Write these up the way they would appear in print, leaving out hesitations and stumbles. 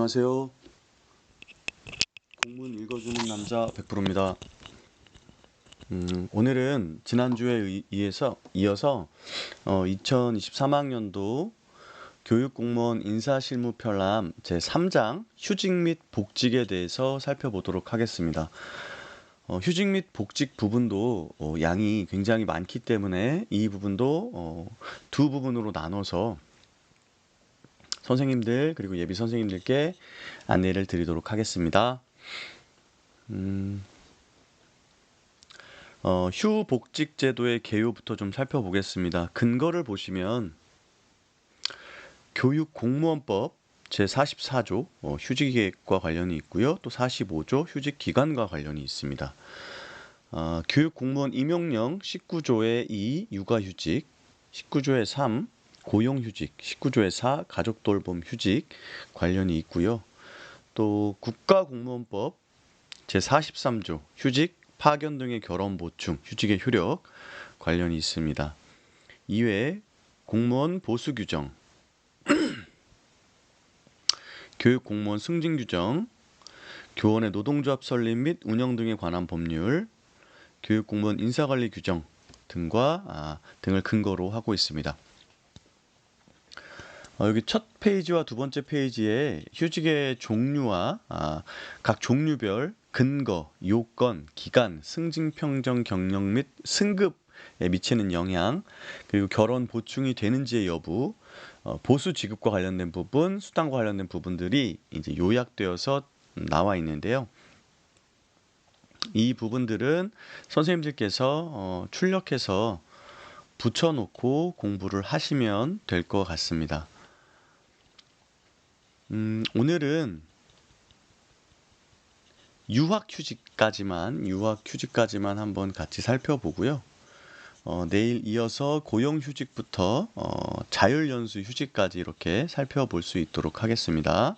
안녕하세요. 공문 읽어주는 남자 100%입니다. 오늘은 지난주에 이어서 2023학년도 교육공무원 인사실무 편람 제3장 휴직 및 복직에 대해서 살펴보도록 하겠습니다. 휴직 및 복직 부분도 양이 굉장히 많기 때문에 이 부분도 두 부분으로 나눠서 선생님들 그리고 예비 선생님들께 안내를 드리도록 하겠습니다. 휴복직 제도의 개요부터 좀 살펴보겠습니다. 근거를 보시면 교육공무원법 제44조 휴직계획과 관련이 있고요. 또 45조 휴직기간과 관련이 있습니다. 교육공무원 임용령 19조의 2 육아휴직, 19조의 3 고용휴직, 19조의 4 가족돌봄 휴직 관련이 있고요. 또 국가공무원법 제43조 휴직, 파견 등의 결혼 보충, 휴직의 효력 관련이 있습니다. 이외에 공무원 보수 규정, 교육 공무원 승진 규정, 교원의 노동조합 설립 및 운영 등에 관한 법률, 교육 공무원 인사관리 규정 등을 근거로 하고 있습니다. 여기 첫 페이지와 두 번째 페이지에 휴직의 종류와 각 종류별 근거, 요건, 기간, 승진 평정 경력 및 승급에 미치는 영향, 그리고 결혼 보충이 되는지의 여부, 보수 지급과 관련된 부분, 수당과 관련된 부분들이 이제 요약되어서 나와 있는데요. 이 부분들은 선생님들께서 출력해서 붙여놓고 공부를 하시면 될 것 같습니다. 오늘은 유학휴직까지만 한번 같이 살펴보고요. 내일 이어서 고용휴직부터 자율연수 휴직까지 이렇게 살펴볼 수 있도록 하겠습니다.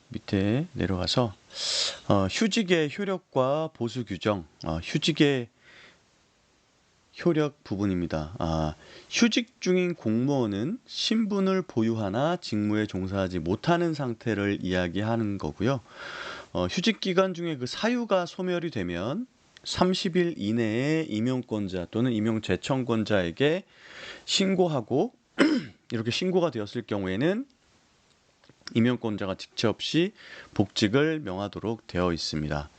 밑에 내려가서 휴직의 효력과 보수 규정, 휴직의 효력 부분입니다. 휴직 중인 공무원은 신분을 보유하나 직무에 종사하지 못하는 상태를 이야기하는 거고요. 휴직 기간 중에 그 사유가 소멸이 되면 30일 이내에 임용권자 또는 임용 제청권자에게 신고하고 이렇게 신고가 되었을 경우에는 임용권자가 직접시 복직을 명하도록 되어 있습니다.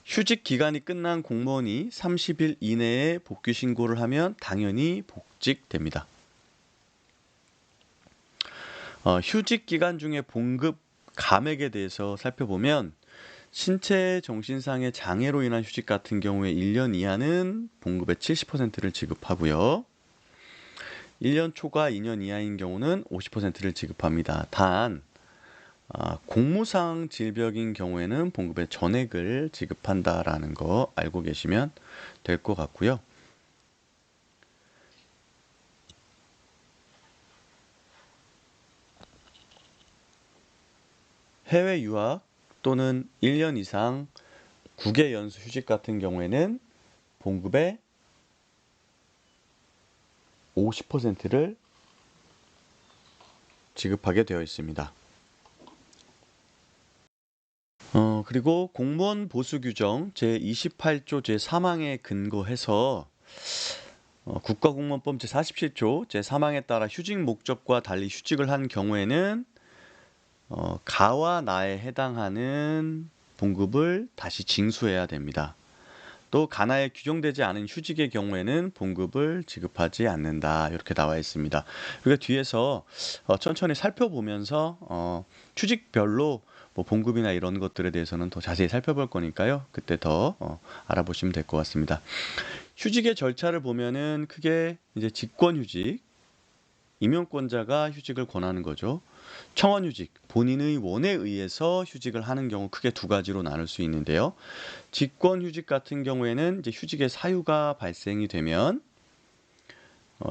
휴직 기간이 끝난 공무원이 30일 이내에 복귀 신고를 하면 당연히 복직됩니다. 휴직 기간 중에 봉급 감액에 대해서 살펴보면 신체 정신상의 장애로 인한 휴직 같은 경우에 1년 이하는 봉급의 70%를 지급하고요. 1년 초과 2년 이하인 경우는 50%를 지급합니다. 단 공무상 질병인 경우에는 봉급의 전액을 지급한다라는 거 알고 계시면 될 것 같고요. 해외 유학 또는 1년 이상 국외 연수 휴직 같은 경우에는 봉급의 50%를 지급하게 되어 있습니다. 그리고 공무원 보수 규정 제28조 제3항에 근거해서 국가공무원법 제47조 제3항에 따라 휴직 목적과 달리 휴직을 한 경우에는 가와 나에 해당하는 봉급을 다시 징수해야 됩니다. 또 가나에 규정되지 않은 휴직의 경우에는 봉급을 지급하지 않는다 이렇게 나와 있습니다. 그러니까 뒤에서 천천히 살펴보면서 휴직별로 뭐 봉급이나 이런 것들에 대해서는 더 자세히 살펴볼 거니까요. 그때 더 알아보시면 될 것 같습니다. 휴직의 절차를 보면은 크게 이제 직권휴직, 임용권자가 휴직을 권하는 거죠. 청원휴직, 본인의 원에 의해서 휴직을 하는 경우 크게 두 가지로 나눌 수 있는데요. 직권휴직 같은 경우에는 이제 휴직의 사유가 발생이 되면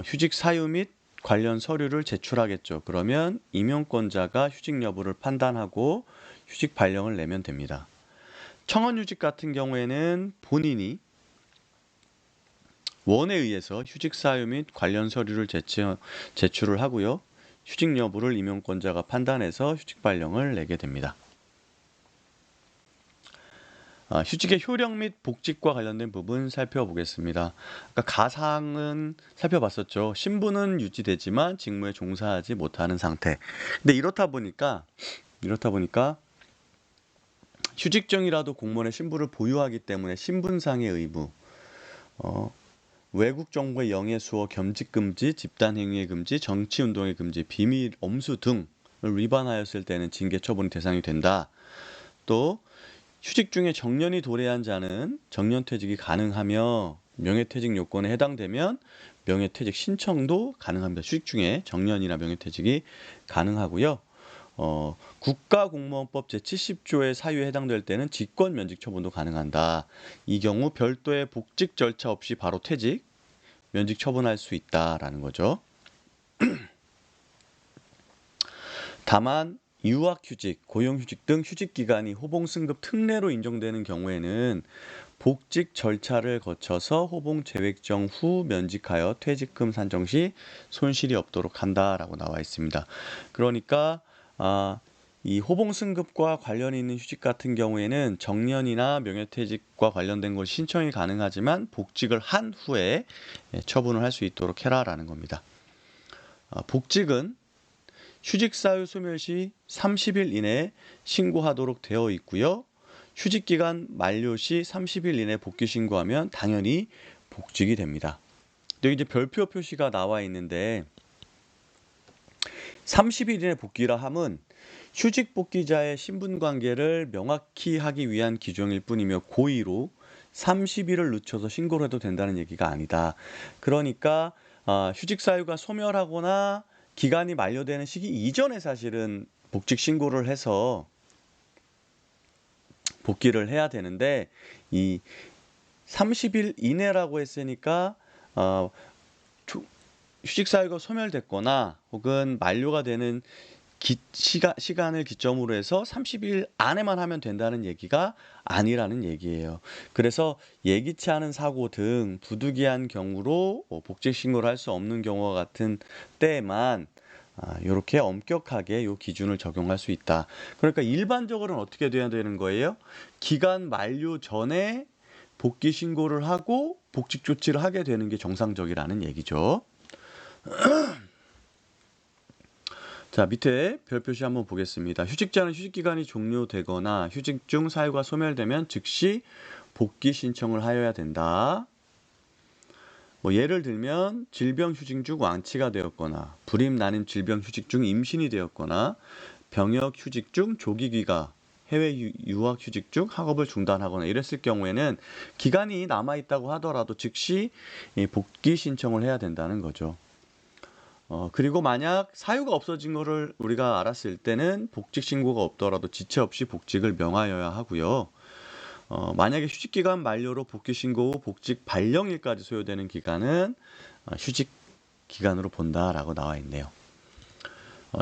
휴직 사유 및 관련 서류를 제출하겠죠. 그러면 임용권자가 휴직 여부를 판단하고 휴직 발령을 내면 됩니다. 청원휴직 같은 경우에는 본인이 원에 의해서 휴직 사유 및 관련 서류를 제출을 하고요. 휴직 여부를 임용권자가 판단해서 휴직 발령을 내게 됩니다. 휴직의 효력 및 복직과 관련된 부분 살펴보겠습니다. 아까 가상은 살펴봤었죠. 신분은 유지되지만 직무에 종사하지 못하는 상태. 근데 이렇다 보니까 휴직 중이라도 공무원의 신분을 보유하기 때문에 신분상의 의무, 외국 정보의 영해 수어, 겸직 금지, 집단 행위의 금지, 정치 운동의 금지, 비밀 엄수 등을 위반하였을 때는 징계 처분이 대상이 된다. 또 휴직 중에 정년이 도래한 자는 정년퇴직이 가능하며 명예퇴직 요건에 해당되면 명예퇴직 신청도 가능합니다. 휴직 중에 정년이나 명예퇴직이 가능하고요. 국가공무원법 제70조의 사유에 해당될 때는 직권 면직 처분도 가능한다. 이 경우 별도의 복직 절차 없이 바로 퇴직, 면직 처분할 수 있다라는 거죠. 다만 유학휴직, 고용휴직 등 휴직기간이 호봉승급 특례로 인정되는 경우에는 복직 절차를 거쳐서 호봉 재획정 후 면직하여 퇴직금 산정 시 손실이 없도록 한다라고 나와 있습니다. 그러니까 이 호봉승급과 관련이 있는 휴직 같은 경우에는 정년이나 명예퇴직과 관련된 것 신청이 가능하지만 복직을 한 후에 처분을 할 수 있도록 해라라는 겁니다. 복직은 휴직사유 소멸 시 30일 이내에 신고하도록 되어 있고요. 휴직기간 만료 시 30일 이내에 복귀 신고하면 당연히 복직이 됩니다. 여기 이제 별표 표시가 나와 있는데 30일 이내 복귀라 함은 휴직 복귀자의 신분관계를 명확히 하기 위한 규정일 뿐이며 고의로 30일을 늦춰서 신고를 해도 된다는 얘기가 아니다. 그러니까 휴직 사유가 소멸하거나 기간이 만료되는 시기 이전에 사실은 복직 신고를 해서 복귀를 해야 되는데 이 30일 이내라고 했으니까 휴직 사유가 소멸됐거나 혹은 만료가 되는 시간을 기점으로 해서 30일 안에만 하면 된다는 얘기가 아니라는 얘기예요. 그래서 예기치 않은 사고 등 부득이한 경우로 복직 신고를 할 수 없는 경우와 같은 때에만 이렇게 엄격하게 이 기준을 적용할 수 있다. 그러니까 일반적으로는 어떻게 돼야 되는 거예요? 기간 만료 전에 복귀 신고를 하고 복직 조치를 하게 되는 게 정상적이라는 얘기죠. 자, 밑에 별 표시 한번 보겠습니다. 휴직자는 휴직기간이 종료되거나 휴직 중 사유가 소멸되면 즉시 복귀 신청을 하여야 된다. 예를 들면 질병 휴직 중 완치가 되었거나 불임 난임 질병 휴직 중 임신이 되었거나 병역 휴직 중 조기 귀가, 해외 유학 휴직 중 학업을 중단하거나 이랬을 경우에는 기간이 남아있다고 하더라도 즉시 복귀 신청을 해야 된다는 거죠. 그리고 만약 사유가 없어진 것을 우리가 알았을 때는 복직 신고가 없더라도 지체 없이 복직을 명하여야 하고요. 만약에 휴직기간 만료로 복귀 신고 후 복직 발령일까지 소요되는 기간은 휴직 기간으로 본다라고 나와 있네요.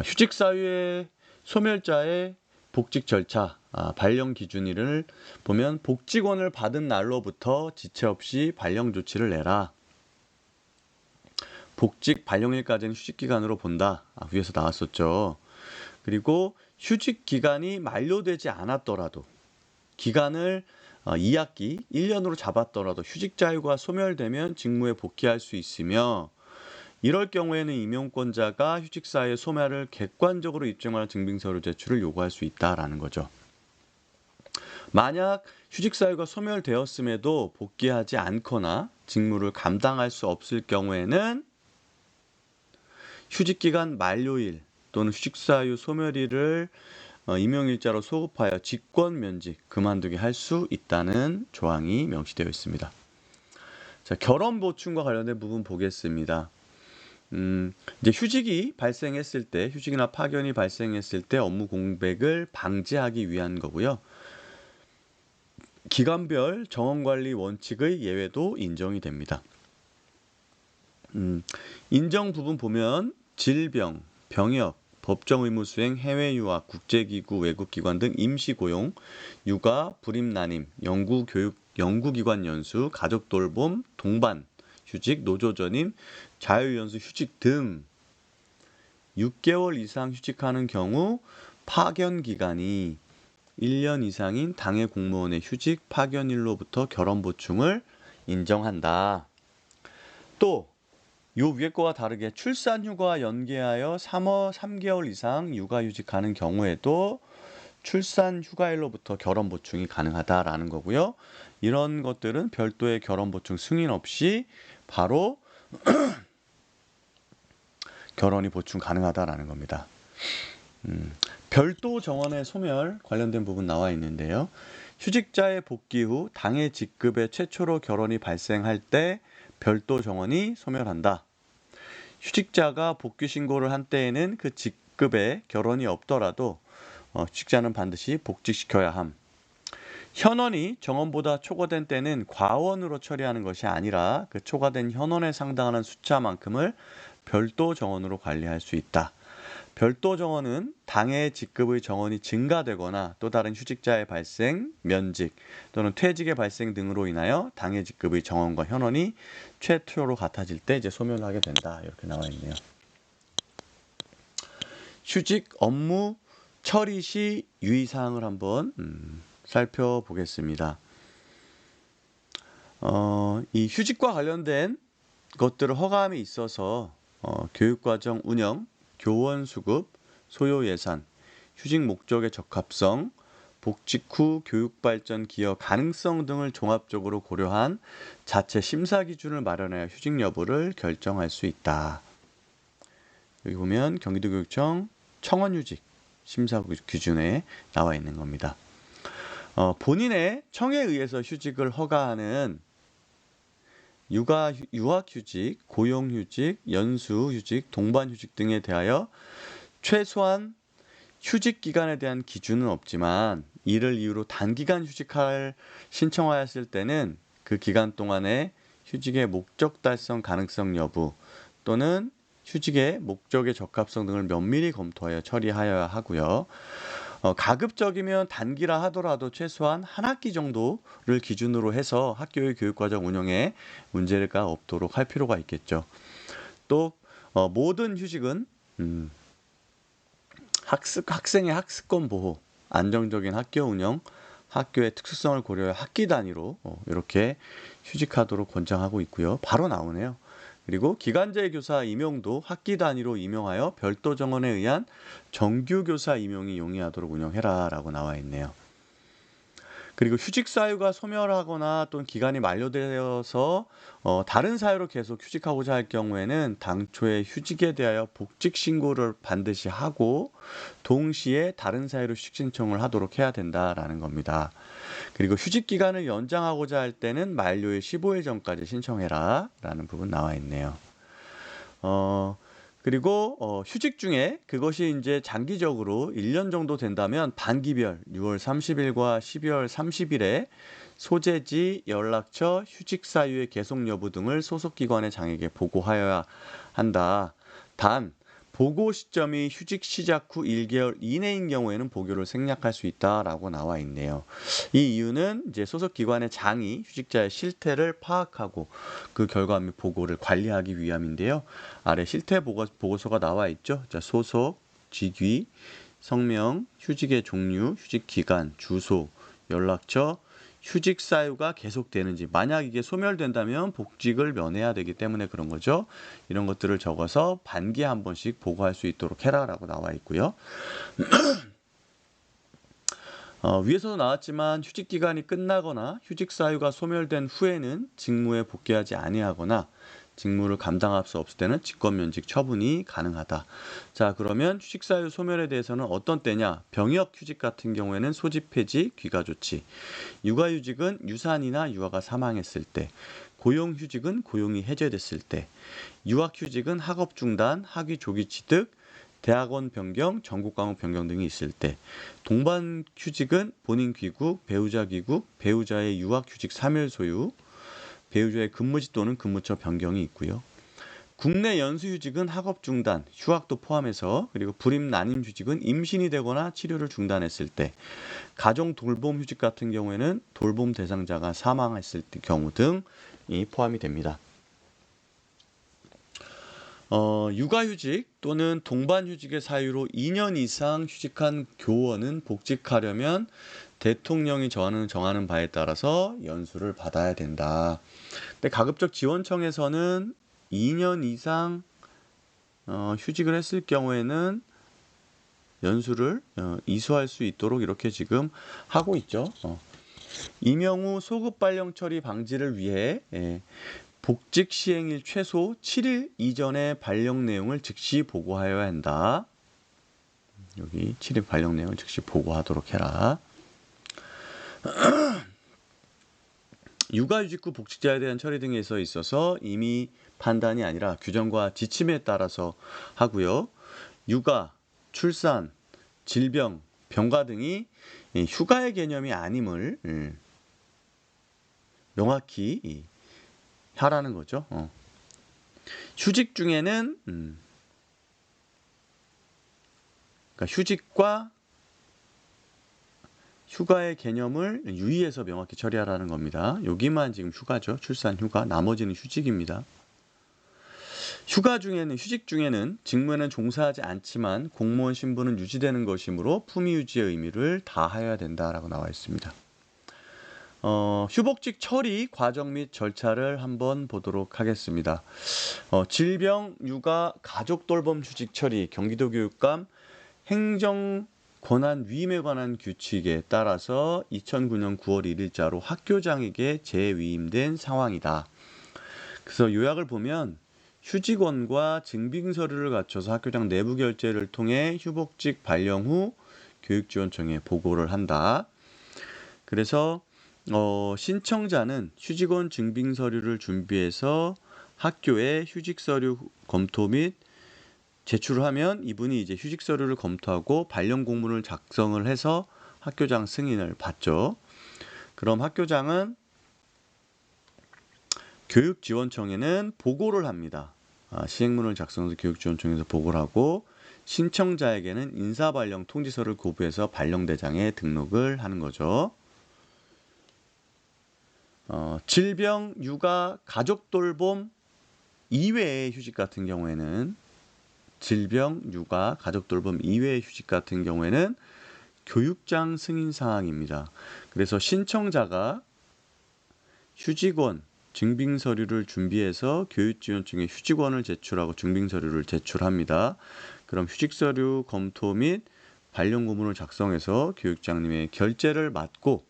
휴직 사유의 소멸자의 복직 절차, 발령 기준일을 보면 복직원을 받은 날로부터 지체 없이 발령 조치를 내라. 복직 발령일까지는 휴직기간으로 본다. 위에서 나왔었죠. 그리고 휴직기간이 만료되지 않았더라도 기간을 2학기 1년으로 잡았더라도 휴직 자유가 소멸되면 직무에 복귀할 수 있으며 이럴 경우에는 임용권자가 휴직 사유의 소멸을 객관적으로 입증하는 증빙서류 제출을 요구할 수 있다라는 거죠. 만약 휴직 사유가 소멸되었음에도 복귀하지 않거나 직무를 감당할 수 없을 경우에는 휴직기간 만료일 또는 휴직사유 소멸일을 임용일자로 소급하여 직권 면직, 그만두게 할 수 있다는 조항이 명시되어 있습니다. 자, 결혼 보충과 관련된 부분 보겠습니다. 이제 휴직이 발생했을 때, 휴직이나 파견이 발생했을 때 업무 공백을 방지하기 위한 거고요. 기관별 정원관리 원칙의 예외도 인정이 됩니다. 인정 부분 보면 질병, 병역, 법정 의무 수행, 해외 유학, 국제기구, 외국기관 등 임시 고용, 육아, 불임 난임, 연구교육, 연구기관 연수, 가족 돌봄, 동반, 휴직, 노조 전임, 자유연수 휴직 등 6개월 이상 휴직하는 경우 파견 기간이 1년 이상인 당해 공무원의 휴직, 파견일로부터 결원 보충을 인정한다. 또 요 위에 거와 다르게 출산휴가 연계하여 3개월 이상 육아휴직하는 경우에도 출산휴가일로부터 결원 보충이 가능하다라는 거고요. 이런 것들은 별도의 결원 보충 승인 없이 바로 결원이 보충 가능하다라는 겁니다. 별도 정원의 소멸 관련된 부분 나와 있는데요. 휴직자의 복귀 후 당해 직급에 최초로 결원이 발생할 때 별도 정원이 소멸한다. 휴직자가 복귀 신고를 한 때에는 그 직급에 결원이 없더라도 휴직자는 반드시 복직시켜야 함. 현원이 정원보다 초과된 때는 과원으로 처리하는 것이 아니라 그 초과된 현원에 상당하는 숫자만큼을 별도 정원으로 관리할 수 있다. 별도 정원은 당해 직급의 정원이 증가되거나 또 다른 휴직자의 발생, 면직 또는 퇴직의 발생 등으로 인하여 당해 직급의 정원과 현원이 최초로 같아질 때 이제 소멸하게 된다. 이렇게 나와 있네요. 휴직 업무 처리 시 유의사항을 한번 살펴보겠습니다. 이 휴직과 관련된 것들을 허가함에 있어서 교육과정 운영, 교원 수급, 소요 예산, 휴직 목적의 적합성, 복직 후 교육 발전 기여 가능성 등을 종합적으로 고려한 자체 심사 기준을 마련하여 휴직 여부를 결정할 수 있다. 여기 보면 경기도교육청 청원휴직 심사 기준에 나와 있는 겁니다. 본인의 청에 의해서 휴직을 허가하는 유학휴직, 고용휴직, 연수휴직, 동반휴직 등에 대하여 최소한 휴직 기간에 대한 기준은 없지만 이를 이유로 단기간 휴직할 신청하였을 때는 그 기간 동안에 휴직의 목적 달성 가능성 여부 또는 휴직의 목적의 적합성 등을 면밀히 검토하여 처리하여야 하고요. 가급적이면 단기라 하더라도 최소한 한 학기 정도를 기준으로 해서 학교의 교육과정 운영에 문제가 없도록 할 필요가 있겠죠. 또 모든 휴직은 학생의 학습권 보호, 안정적인 학교 운영, 학교의 특수성을 고려해 학기 단위로 이렇게 휴직하도록 권장하고 있고요. 바로 나오네요. 그리고 기간제 교사 임용도 학기 단위로 임용하여 별도 정원에 의한 정규 교사 임용이 용이하도록 운영해라 라고 나와 있네요. 그리고 휴직 사유가 소멸하거나 또는 기간이 만료되어서 다른 사유로 계속 휴직하고자 할 경우에는 당초에 휴직에 대하여 복직 신고를 반드시 하고 동시에 다른 사유로 휴직 신청을 하도록 해야 된다라는 겁니다. 그리고 휴직 기간을 연장하고자 할 때는 만료일 15일 전까지 신청해라 라는 부분 나와 있네요. 그리고 휴직 중에 그것이 이제 장기적으로 1년 정도 된다면 반기별 6월 30일과 12월 30일에 소재지, 연락처, 휴직 사유의 계속 여부 등을 소속 기관의 장에게 보고하여야 한다. 단 보고 시점이 휴직 시작 후 1개월 이내인 경우에는 보고를 생략할 수 있다라고 나와 있네요. 이 이유는 이제 소속 기관의 장이 휴직자의 실태를 파악하고 그 결과 및 보고를 관리하기 위함인데요. 아래 실태 보고서가 나와 있죠. 자, 소속, 직위, 성명, 휴직의 종류, 휴직 기간, 주소, 연락처, 휴직 사유가 계속되는지, 만약 이게 소멸된다면 복직을 면해야 되기 때문에 그런 거죠. 이런 것들을 적어서 반기에 한 번씩 보고할 수 있도록 해라라고 나와 있고요. 위에서도 나왔지만 휴직 기간이 끝나거나 휴직 사유가 소멸된 후에는 직무에 복귀하지 아니하거나 직무를 감당할 수 없을 때는 직권면직 처분이 가능하다. 자, 그러면 휴직 사유 소멸에 대해서는 어떤 때냐? 병역 휴직 같은 경우에는 소집 폐지, 귀가 조치. 육아휴직은 유산이나 유아가 사망했을 때. 고용휴직은 고용이 해제됐을 때. 유학휴직은 학업 중단, 학위 조기 취득, 대학원 변경, 전국 과목 변경 등이 있을 때. 동반휴직은 본인 귀국, 배우자 귀국, 배우자의 유학휴직 3일 소유, 배우자의 근무지 또는 근무처 변경이 있고요. 국내 연수휴직은 학업 중단, 휴학도 포함해서, 그리고 불임 난임휴직은 임신이 되거나 치료를 중단했을 때, 가정 돌봄휴직 같은 경우에는 돌봄 대상자가 사망했을 경우 등이 포함이 됩니다. 육아휴직 또는 동반휴직의 사유로 2년 이상 휴직한 교원은 복직하려면 대통령이 정하는 바에 따라서 연수를 받아야 된다. 근데 가급적 지원청에서는 2년 이상 휴직을 했을 경우에는 연수를 이수할 수 있도록 이렇게 지금 하고 있죠. 임용 후 소급 발령 처리 방지를 위해 복직 시행일 최소 7일 이전에 발령 내용을 즉시 보고하여야 한다. 여기 7일 발령 내용을 즉시 보고하도록 해라. 육아휴직 후 복직자에 대한 처리 등에 있어서 임의 판단이 아니라 규정과 지침에 따라서 하고요. 육아, 출산, 질병, 병가 등이 휴가의 개념이 아님을 명확히 하라는 거죠. 휴직 중에는 그러니까 휴직과 휴가의 개념을 유의해서 명확히 처리하라는 겁니다. 여기만 지금 휴가죠. 출산, 휴가. 나머지는 휴직입니다. 휴직 중에는 직무에는 종사하지 않지만 공무원 신분은 유지되는 것이므로 품위 유지의 의미를 다하여야 된다라고 나와 있습니다. 휴복직 처리 과정 및 절차를 한번 보도록 하겠습니다. 질병, 육아, 가족 돌봄 휴직 처리, 경기도 교육감 행정 권한 위임에 관한 규칙에 따라서 2009년 9월 1일자로 학교장에게 재위임된 상황이다. 그래서 요약을 보면 휴직원과 증빙 서류를 갖춰서 학교장 내부 결재를 통해 휴복직 발령 후 교육지원청에 보고를 한다. 그래서 신청자는 휴직원 증빙 서류를 준비해서 학교에 휴직 서류 검토 및 제출을 하면 이분이 이제 휴직 서류를 검토하고 발령 공문을 작성을 해서 학교장 승인을 받죠. 그럼 학교장은 교육지원청에는 보고를 합니다. 시행문을 작성해서 교육지원청에서 보고를 하고 신청자에게는 인사발령 통지서를 고부해서 발령대장에 등록을 하는 거죠. 질병, 육아, 가족 돌봄 이외의 휴직 같은 경우에는 질병, 육아, 가족 돌봄 이외의 휴직 같은 경우에는 교육장 승인 사항입니다. 그래서 신청자가 휴직원 증빙 서류를 준비해서 교육지원청에 휴직원을 제출하고 증빙 서류를 제출합니다. 그럼 휴직 서류 검토 및 발령 고문을 작성해서 교육장님의 결재를 받고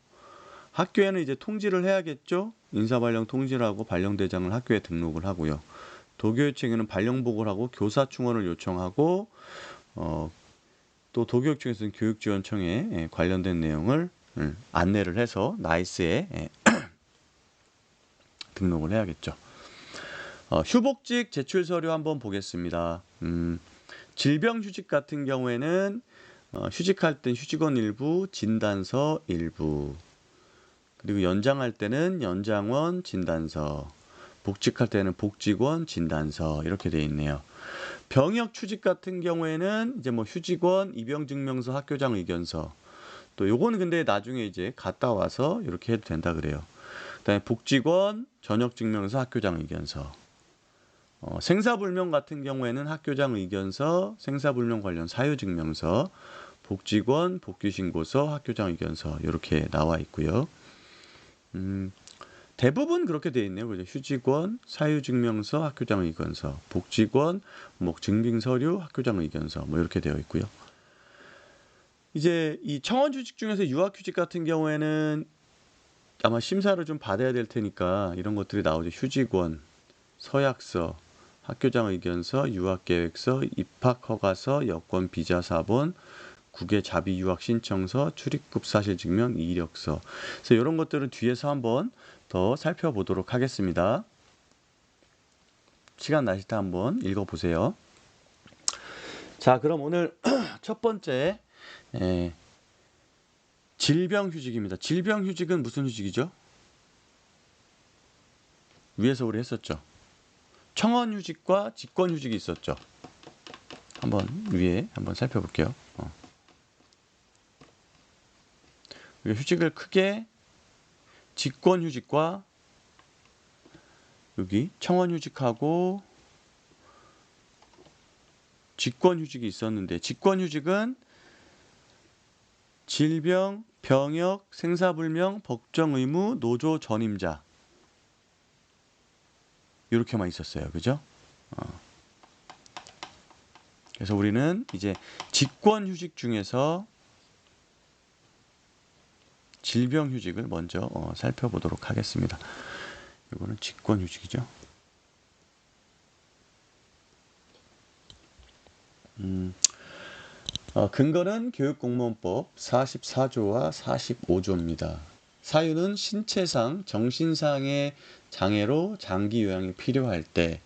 학교에는 이제 통지를 해야겠죠. 인사발령 통지를 하고 발령대장을 학교에 등록을 하고요. 도교육청에는 발령 보고를 하고 교사 충원을 요청하고 또 도교육청에서는 교육지원청에 관련된 내용을 안내를 해서 나이스에 등록을 해야겠죠. 휴복직 제출 서류 한번 보겠습니다. 질병휴직 같은 경우에는 휴직할 땐 휴직원 일부, 진단서 일부, 그리고 연장할 때는 연장원 진단서, 복직할 때는 복직원 진단서 이렇게 되어 있네요. 병역 취직 같은 경우에는 이제 뭐 휴직원, 입영증명서, 학교장 의견서. 또 요거는 근데 나중에 이제 갔다 와서 이렇게 해도 된다 그래요. 그다음에 복직원, 전역증명서, 학교장 의견서. 생사불명 같은 경우에는 학교장 의견서, 생사불명 관련 사유증명서, 복직원, 복귀신고서, 학교장 의견서 이렇게 나와 있고요. 대부분 그렇게 되어 있네요. 그죠? 휴직원, 사유증명서, 학교장 의견서, 복직원, 증빙서류, 학교장 의견서 뭐 이렇게 되어 있고요. 이제 이 청원휴직 중에서 유학휴직 같은 경우에는 아마 심사를 좀 받아야 될 테니까 이런 것들이 나오죠. 휴직원, 서약서, 학교장 의견서, 유학계획서, 입학허가서, 여권 비자사본, 국외 자비 유학 신청서, 출입국 사실 증명, 이력서. 그래서 이런 것들은 뒤에서 한번 더 살펴보도록 하겠습니다. 시간 나실 때 한번 읽어보세요. 자, 그럼 오늘 첫 번째 질병휴직입니다. 질병휴직은 무슨 휴직이죠? 위에서 우리 했었죠. 청원휴직과 직권휴직이 있었죠. 한번 위에 한번 살펴볼게요. 휴직을 크게 직권휴직과 여기 청원휴직하고 직권휴직이 있었는데 직권휴직은 질병, 병역, 생사불명, 법정의무, 노조 전임자 이렇게만 있었어요. 그죠? 그래서 우리는 이제 직권휴직 중에서 질병휴직을 먼저 살펴보도록 하겠습니다. 이거는 직권휴직이죠. 근거는 교육공무원법 44조와 45조입니다. 사유는 신체상, 정신상의 장애로 장기 요양이 필요할 때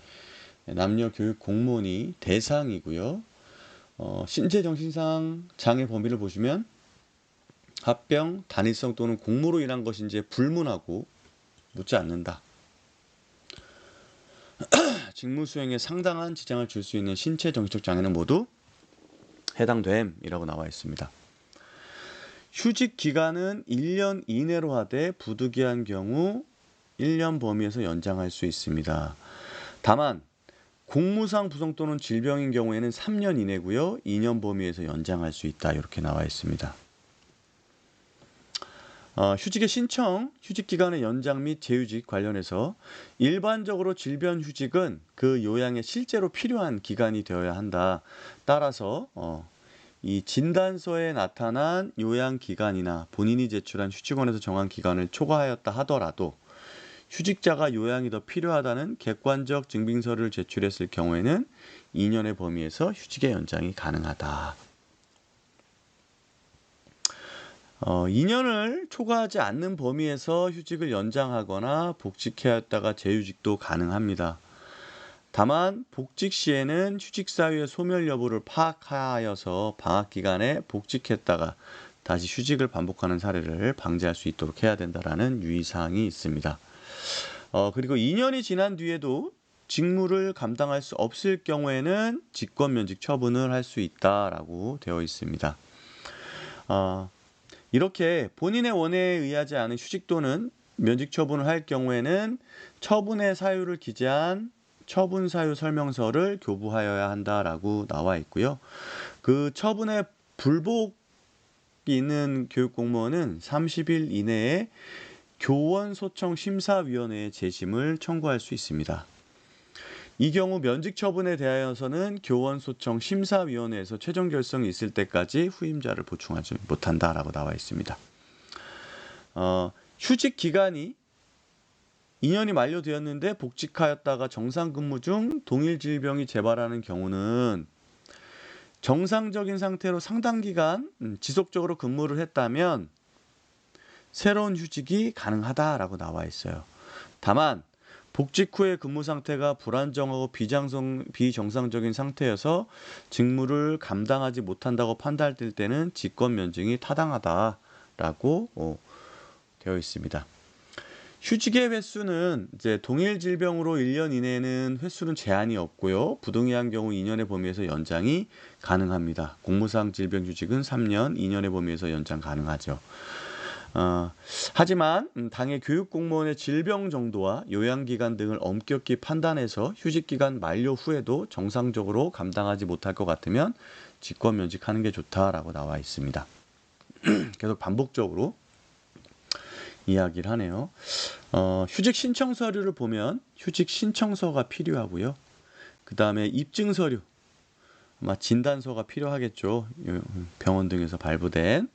남녀 교육 공무원이 대상이고요. 신체 정신상 장애 범위를 보시면 합병, 단일성 또는 공무로 인한 것인지 불문하고 묻지 않는다. 직무 수행에 상당한 지장을 줄 수 있는 신체 정신적 장애는 모두 해당됨이라고 나와 있습니다. 휴직 기간은 1년 이내로 하되 부득이한 경우 1년 범위에서 연장할 수 있습니다. 다만 공무상 부성 또는 질병인 경우에는 3년 이내고요. 2년 범위에서 연장할 수 있다. 이렇게 나와 있습니다. 휴직의 신청, 휴직기간의 연장 및 재휴직 관련해서 일반적으로 질병휴직은 그 요양에 실제로 필요한 기간이 되어야 한다. 따라서 이 진단서에 나타난 요양기간이나 본인이 제출한 휴직원에서 정한 기간을 초과하였다 하더라도 휴직자가 요양이 더 필요하다는 객관적 증빙서를 제출했을 경우에는 2년의 범위에서 휴직의 연장이 가능하다. 2년을 초과하지 않는 범위에서 휴직을 연장하거나 복직하였다가 재휴직도 가능합니다. 다만 복직 시에는 휴직 사유의 소멸 여부를 파악하여서 방학 기간에 복직했다가 다시 휴직을 반복하는 사례를 방지할 수 있도록 해야 된다라는 유의사항이 있습니다. 그리고 2년이 지난 뒤에도 직무를 감당할 수 없을 경우에는 직권면직 처분을 할 수 있다라고 되어 있습니다. 이렇게 본인의 원해에 의하지 않은 휴직 또는 면직 처분을 할 경우에는 처분의 사유를 기재한 처분 사유 설명서를 교부하여야 한다라고 나와 있고요. 그 처분의 불복이 있는 교육공무원은 30일 이내에 교원소청심사위원회에 재심을 청구할 수 있습니다. 이 경우 면직 처분에 대하여서는 교원소청심사위원회에서 최종 결정이 있을 때까지 후임자를 보충하지 못한다라고 나와 있습니다. 휴직 기간이 2년이 만료되었는데 복직하였다가 정상 근무 중 동일 질병이 재발하는 경우는 정상적인 상태로 상당 기간 지속적으로 근무를 했다면 새로운 휴직이 가능하다라고 나와 있어요. 다만 복직 후의 근무 상태가 불안정하고 비정상적인 상태여서 직무를 감당하지 못한다고 판단될 때는 직권 면직이 타당하다라고 되어 있습니다. 휴직의 횟수는 이제 동일 질병으로 1년 이내에는 횟수는 제한이 없고요. 부동의한 경우 2년의 범위에서 연장이 가능합니다. 공무상 질병 휴직은 3년, 2년의 범위에서 연장 가능하죠. 하지만 당의 교육공무원의 질병 정도와 요양기간 등을 엄격히 판단해서 휴직기간 만료 후에도 정상적으로 감당하지 못할 것 같으면 직권면직하는 게 좋다라고 나와 있습니다. 계속 반복적으로 이야기를 하네요. 휴직 신청 서류를 보면 휴직 신청서가 필요하고요. 그 다음에 입증 서류, 아마 진단서가 필요하겠죠. 병원 등에서 발부된.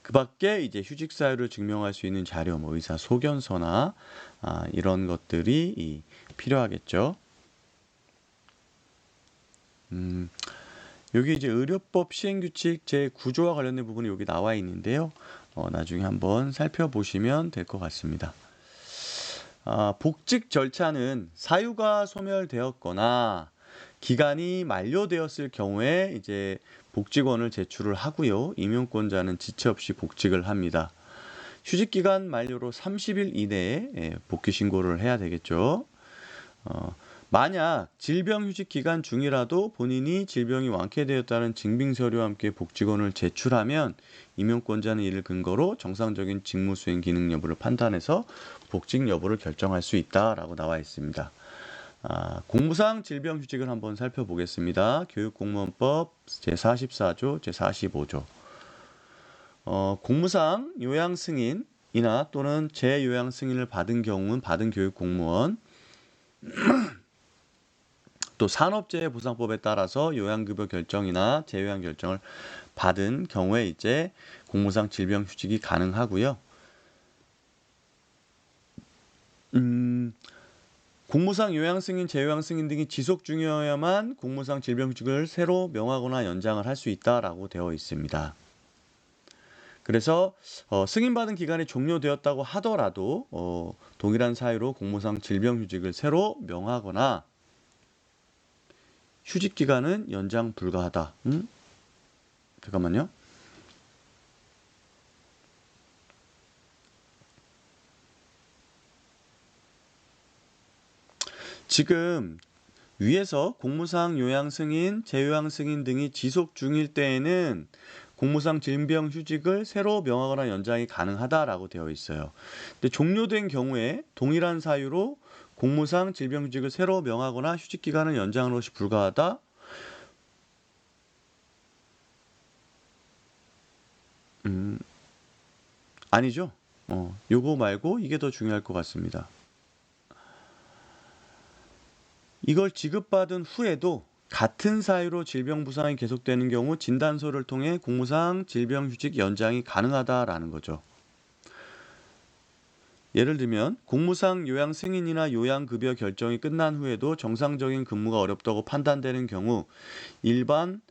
그 밖에 이제 휴직 사유를 증명할 수 있는 자료, 뭐 의사 소견서나 이런 것들이 필요하겠죠. 여기 이제 의료법 시행규칙 제9조와 관련된 부분이 여기 나와 있는데요. 나중에 한번 살펴보시면 될 것 같습니다. 복직 절차는 사유가 소멸되었거나 기간이 만료되었을 경우에 이제 복직원을 제출을 하고요. 임용권자는 지체 없이 복직을 합니다. 휴직기간 만료로 30일 이내에 복귀 신고를 해야 되겠죠. 만약 질병휴직 기간 중이라도 본인이 질병이 완쾌되었다는 증빙서류와 함께 복직원을 제출하면 임용권자는 이를 근거로 정상적인 직무수행 기능 여부를 판단해서 복직 여부를 결정할 수 있다라고 나와 있습니다. 공무상 질병휴직을 한번 살펴보겠습니다. 교육공무원법 제44조, 제45조. 공무상 요양 승인이나 또는 재요양 승인을 받은 경우는 받은 교육공무원, 또 산업재해보상법에 따라서 요양급여 결정이나 재요양 결정을 받은 경우에 이제 공무상 질병휴직이 가능하고요. 공무상 요양 승인, 재요양 승인 등이 지속 중이어야만 공무상 질병휴직을 새로 명하거나 연장을 할 수 있다라고 되어 있습니다. 그래서 승인받은 기간이 종료되었다고 하더라도 동일한 사유로 공무상 질병휴직을 새로 명하거나 휴직 기간은 연장 불가하다. 잠깐만요. 지금 위에서 공무상 요양 승인, 재요양 승인 등이 지속 중일 때에는 공무상 질병휴직을 새로 명하거나 연장이 가능하다라고 되어 있어요. 근데 종료된 경우에 동일한 사유로 공무상 질병휴직을 새로 명하거나 휴직 기간을 연장하는 것이 불가하다. 아니죠. 요거 말고 이게 더 중요할 것 같습니다. 이걸 지급받은 후에도 같은 사유로 질병부상이 계속되는 경우 진단서를 통해 공무상 질병휴직 연장이 가능하다라는 거죠. 예를 들면 공무상 요양 승인이나 요양급여 결정이 끝난 후에도 정상적인 근무가 어렵다고 판단되는 경우 일반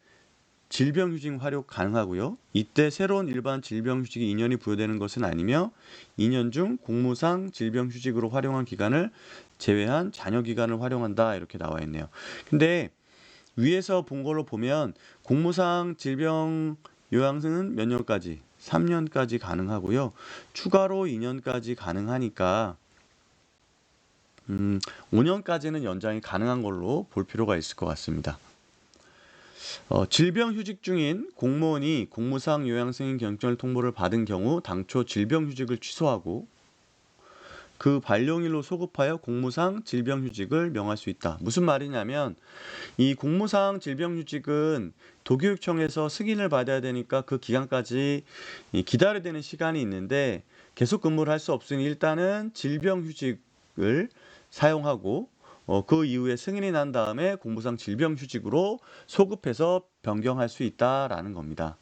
질병휴직 활용 가능하고요. 이때 새로운 일반 질병휴직이 2년이 부여되는 것은 아니며 2년 중 공무상 질병휴직으로 활용한 기간을 제외한 잔여 기간을 활용한다 이렇게 나와 있네요. 근데 위에서 본 걸로 보면 공무상 질병 요양승은 몇 년까지? 3년까지 가능하고요. 추가로 2년까지 가능하니까 5년까지는 연장이 가능한 걸로 볼 필요가 있을 것 같습니다. 질병휴직 중인 공무원이 공무상 요양승인 경찰 통보를 받은 경우 당초 질병휴직을 취소하고 그 발령일로 소급하여 공무상 질병휴직을 명할 수 있다. 무슨 말이냐면 이 공무상 질병휴직은 도교육청에서 승인을 받아야 되니까 그 기간까지 기다려야 되는 시간이 있는데 계속 근무를 할 수 없으니 일단은 질병휴직을 사용하고 그 이후에 승인이 난 다음에 공무상 질병휴직으로 소급해서 변경할 수 있다라는 겁니다.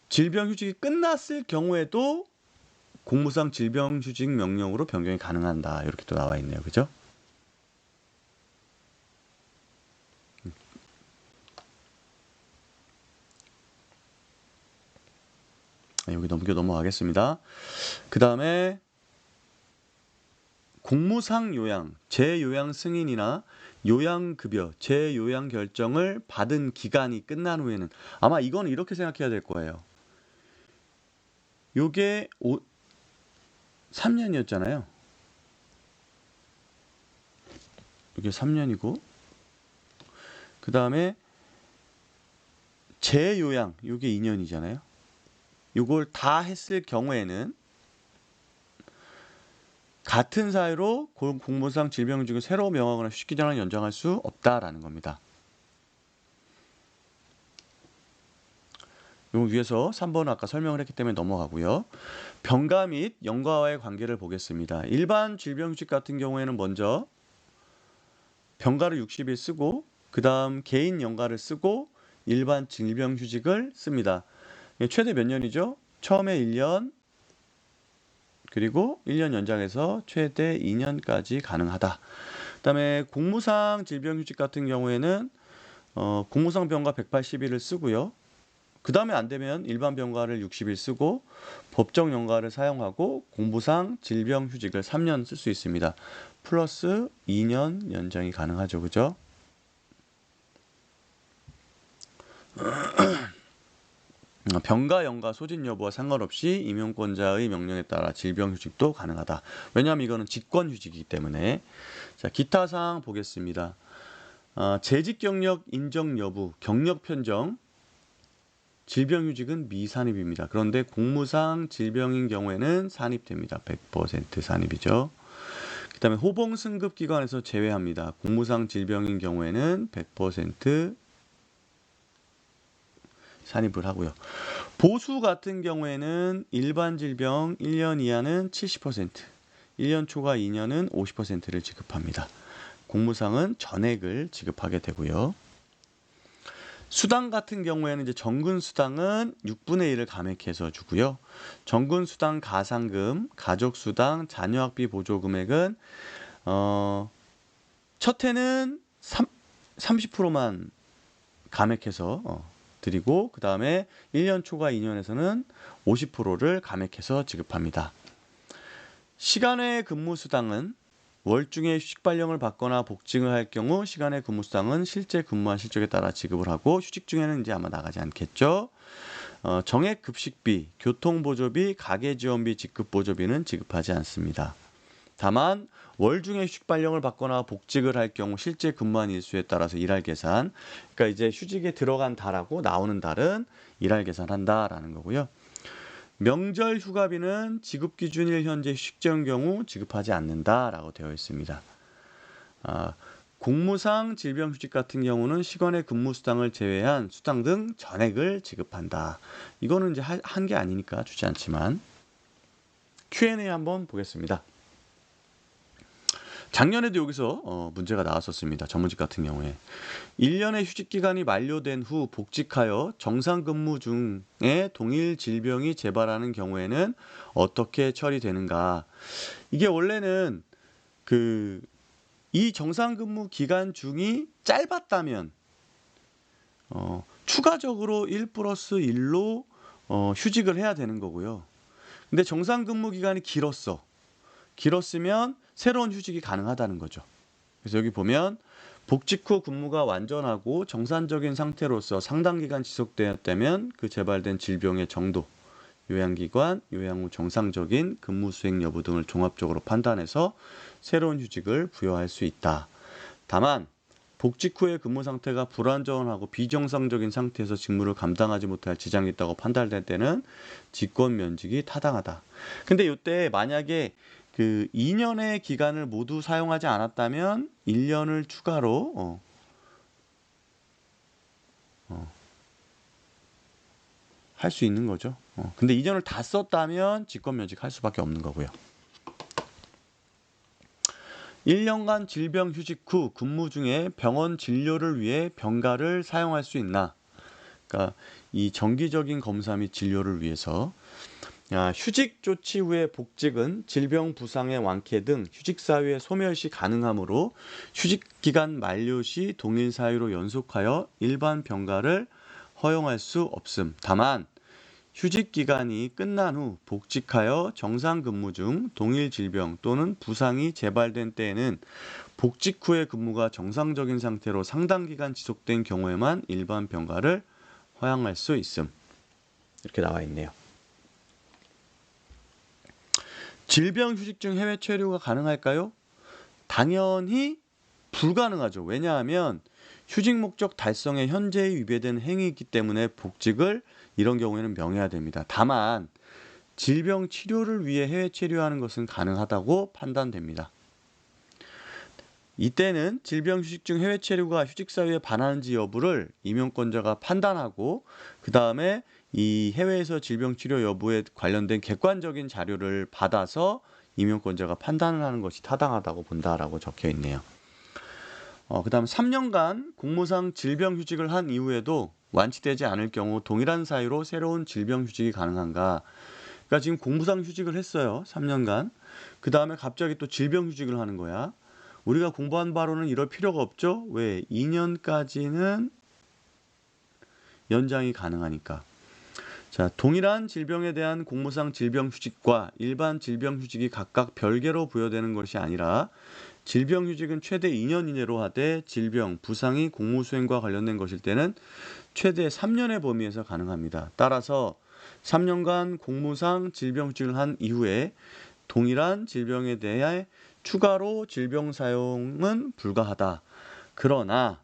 질병휴직이 끝났을 경우에도 공무상 질병휴직 명령으로 변경이 가능한다. 이렇게 또 나와 있네요. 그죠? 여기 넘어가겠습니다. 그 다음에 공무상 요양, 재요양 승인이나 요양급여, 재요양 결정을 받은 기간이 끝난 후에는 아마 이건 이렇게 생각해야 될 거예요. 요게 3년이었잖아요. 이게 3년이고 그 다음에 재요양, 요게 2년이잖아요. 요걸 다 했을 경우에는 같은 사유로 공무상 질병휴직을 새로 명하거나 휴직 기간을 연장할 수 없다라는 겁니다. 요 위에서 3번 아까 설명을 했기 때문에 넘어가고요. 병가 및 연가와의 관계를 보겠습니다. 일반 질병휴직 같은 경우에는 먼저 병가를 60일 쓰고 그 다음 개인 연가를 쓰고 일반 질병휴직을 씁니다. 최대 몇 년이죠? 처음에 1년 그리고 1년 연장해서 최대 2년까지 가능하다. 그 다음에 공무상 질병휴직 같은 경우에는 공무상 병가 180일을 쓰고요. 그 다음에 안 되면 일반 병가를 60일 쓰고 법정 연가를 사용하고 공무상 질병휴직을 3년 쓸 수 있습니다. 플러스 2년 연장이 가능하죠. 그죠? 병가, 연가, 소진 여부와 상관없이 임용권자의 명령에 따라 질병휴직도 가능하다. 왜냐하면 이거는 직권휴직이기 때문에. 자, 기타 사항 보겠습니다. 재직 경력 인정 여부, 경력 편정, 질병휴직은 미산입입니다. 그런데 공무상 질병인 경우에는 산입됩니다. 100% 산입이죠. 그다음에 호봉 승급 기간에서 제외합니다. 공무상 질병인 경우에는 100% 산입을 하고요. 보수 같은 경우에는 일반 질병 1년 이하는 70%, 1년 초과 2년은 50%를 지급합니다. 공무상은 전액을 지급하게 되고요. 수당 같은 경우에는 이제 정근 수당은 6분의 1을 감액해서 주고요. 정근 수당 가상금, 가족 수당, 자녀 학비 보조 금액은 첫 해는 30%만 감액해서 드리고 그 다음에 1년 초과 2년에서는 50%를 감액해서 지급합니다. 시간외 근무 수당은 월중에 휴직 발령을 받거나 복직을 할 경우 시간외 근무 수당은 실제 근무한 실적에 따라 지급을 하고 휴직 중에는 이제 아마 나가지 않겠죠. 정액 급식비, 교통보조비, 가계지원비, 직급보조비는 지급하지 않습니다. 다만 월중에 휴직 발령을 받거나 복직을 할 경우 실제 근무한 일수에 따라서 일할 계산, 그러니까 이제 휴직에 들어간 달하고 나오는 달은 일할 계산한다라는 거고요. 명절 휴가비는 지급 기준일 현재 휴직제인 경우 지급하지 않는다라고 되어 있습니다. 공무상 질병휴직 같은 경우는 시간외 근무 수당을 제외한 수당 등 전액을 지급한다. 이거는 이제 한 게 아니니까 주지 않지만 Q&A 한번 보겠습니다. 작년에도 여기서 문제가 나왔었습니다. 전문직 같은 경우에 1년의 휴직기간이 만료된 후 복직하여 정상근무 중에 동일 질병이 재발하는 경우에는 어떻게 처리되는가. 이게 원래는 이 정상근무 기간 중이 짧았다면 추가적으로 1+1로 휴직을 해야 되는 거고요. 근데 정상근무 기간이 길었으면 새로운 휴직이 가능하다는 거죠. 그래서 여기 보면 복직 후 근무가 완전하고 정상적인 상태로서 상당 기간 지속되었다면 그 재발된 질병의 정도, 요양기관, 요양 후 정상적인 근무 수행 여부 등을 종합적으로 판단해서 새로운 휴직을 부여할 수 있다. 다만 복직 후의 근무 상태가 불안정하고 비정상적인 상태에서 직무를 감당하지 못할 지장이 있다고 판단될 때는 직권 면직이 타당하다. 근데 이때 만약에 2년의 기간을 모두 사용하지 않았다면 1년을 추가로 할 수 있는 거죠. 근데 2년을 다 썼다면 직권 면직할 수밖에 없는 거고요. 1년간 질병 휴직 후 근무 중에 병원 진료를 위해 병가를 사용할 수 있나? 그러니까 이 정기적인 검사 및 진료를 위해서 휴직 조치 후의 복직은 질병 부상의 완쾌 등 휴직 사유의 소멸시 가능하므로 휴직 기간 만료 시 동일 사유로 연속하여 일반 병가를 허용할 수 없음. 다만 휴직 기간이 끝난 후 복직하여 정상 근무 중 동일 질병 또는 부상이 재발된 때에는 복직 후의 근무가 정상적인 상태로 상당 기간 지속된 경우에만 일반 병가를 허용할 수 있음. 이렇게 나와 있네요. 질병 휴직 중 해외 체류가 가능할까요? 당연히 불가능하죠. 왜냐하면 휴직 목적 달성에 현재에 위배된 행위이기 때문에 복직을 이런 경우에는 명해야 됩니다. 다만 질병 치료를 위해 해외 체류하는 것은 가능하다고 판단됩니다. 이때는 질병 휴직 중 해외 체류가 휴직 사유에 반하는지 여부를 임용권자가 판단하고 그 다음에 이 해외에서 질병 치료 여부에 관련된 객관적인 자료를 받아서 임용권자가 판단을 하는 것이 타당하다고 본다라고 적혀 있네요. 그 다음 3년간 공무상 질병 휴직을 한 이후에도 완치되지 않을 경우 동일한 사유로 새로운 질병 휴직이 가능한가? 그러니까 지금 공무상 휴직을 했어요. 3년간. 그 다음에 갑자기 또 질병 휴직을 하는 거야. 우리가 공부한 바로는 이럴 필요가 없죠. 왜? 2년까지는 연장이 가능하니까. 자, 동일한 질병에 대한 공무상 질병 휴직과 일반 질병 휴직이 각각 별개로 부여되는 것이 아니라 질병 휴직은 최대 2년 이내로 하되 질병, 부상이 공무 수행과 관련된 것일 때는 최대 3년의 범위에서 가능합니다. 따라서 3년간 공무상 질병 휴직을 한 이후에 동일한 질병에 대해 추가로 질병 사용은 불가하다. 그러나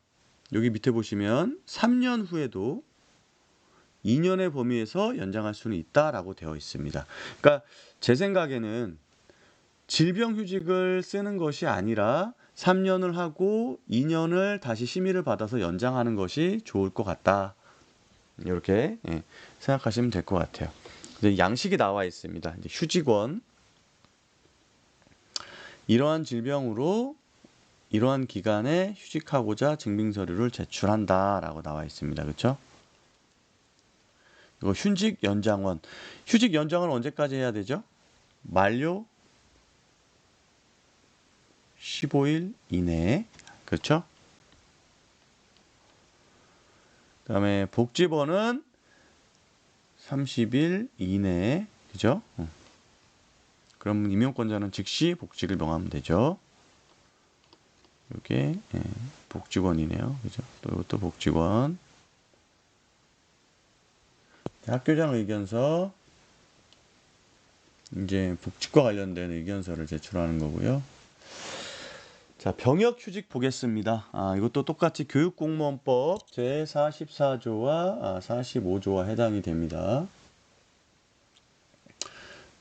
여기 밑에 보시면 3년 후에도 2년의 범위에서 연장할 수는 있다라고 되어 있습니다. 그러니까 제 생각에는 질병휴직을 쓰는 것이 아니라 3년을 하고 2년을 다시 심의를 받아서 연장하는 것이 좋을 것 같다. 이렇게 생각하시면 될 것 같아요. 이제 양식이 나와 있습니다. 이제 휴직원, 이러한 질병으로 이러한 기간에 휴직하고자 증빙서류를 제출한다라고 나와 있습니다. 그렇죠? 이거 휴직 연장원. 휴직 연장은 언제까지 해야 되죠? 만료 15일 이내에. 그렇죠? 그다음에 복지번은 30일 이내에. 그죠? 그럼 임용권자는 즉시 복직을 명하면 되죠. 이게 복직원이네요. 그죠? 또 이것도 복직원. 학교장 의견서, 이제 복직과 관련된 의견서를 제출하는 거고요. 자, 병역휴직 보겠습니다. 이것도 똑같이 교육공무원법 제44조와 45조와 해당이 됩니다.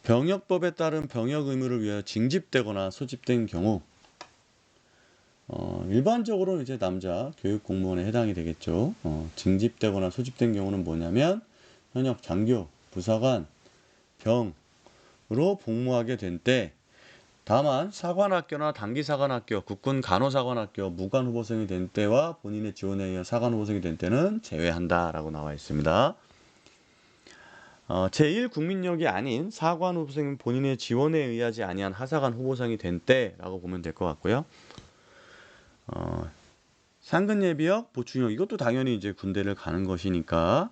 병역법에 따른 병역 의무를 위하여 징집되거나 소집된 경우, 일반적으로는 이제 남자 교육공무원에 해당이 되겠죠. 징집되거나 소집된 경우는 뭐냐면 현역 장교, 부사관, 병으로 복무하게 된 때, 다만 사관학교나 단기사관학교, 국군간호사관학교 무관 후보생이 된 때와 본인의 지원에 의해 사관 후보생이 된 때는 제외한다라고 나와 있습니다. 제1 국민역이 아닌 사관 후보생은 본인의 지원에 의하지 아니한 하사관 후보생이 된 때라고 보면 될 것 같고요. 상근예비역, 보충역, 이것도 당연히 이제 군대를 가는 것이니까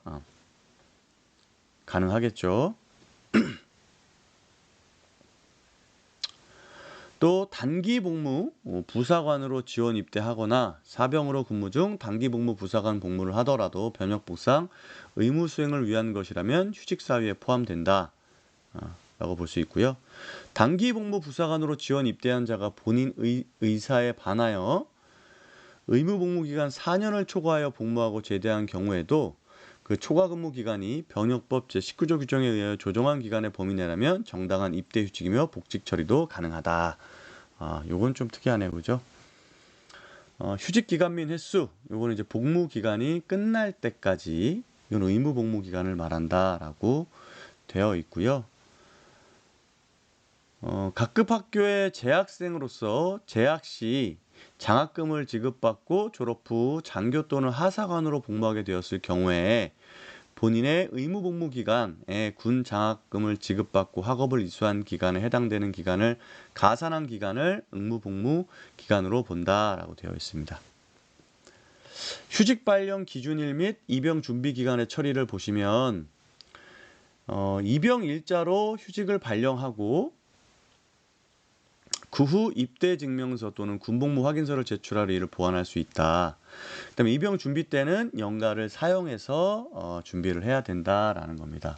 가능하겠죠. 또 단기 복무 부사관으로 지원 입대하거나 사병으로 근무 중 단기 복무 부사관 복무를 하더라도 병역복상 의무 수행을 위한 것이라면 휴직 사유에 포함된다 라고 볼 수 있고요. 단기 복무 부사관으로 지원 입대한 자가 본인 의사에 반하여 의무 복무 기간 4년을 초과하여 복무하고 제대한 경우에도 그 초과 근무 기간이 병역법 제19조 규정에 의하여 조정한 기간의 범위 내라면 정당한 입대 휴직이며 복직 처리도 가능하다. 요건 좀 특이하네요. 그죠? 휴직 기간 및 횟수, 요거는 이제 복무 기간이 끝날 때까지, 이건 의무 복무 기간을 말한다라고 되어 있고요. 각급 학교의 재학생으로서 재학 시 장학금을 지급받고 졸업 후 장교 또는 하사관으로 복무하게 되었을 경우에 본인의 의무 복무 기간에 군 장학금을 지급받고 학업을 이수한 기간에 해당되는 기간을 가산한 기간을 의무 복무 기간으로 본다라고 되어 있습니다. 휴직 발령 기준일 및 입영 준비 기간의 처리를 보시면 입영 일자로 휴직을 발령하고 그 후 입대 증명서 또는 군복무 확인서를 제출할 일을 보완할 수 있다. 그다음에 입영 준비 때는 연가를 사용해서 준비를 해야 된다라는 겁니다.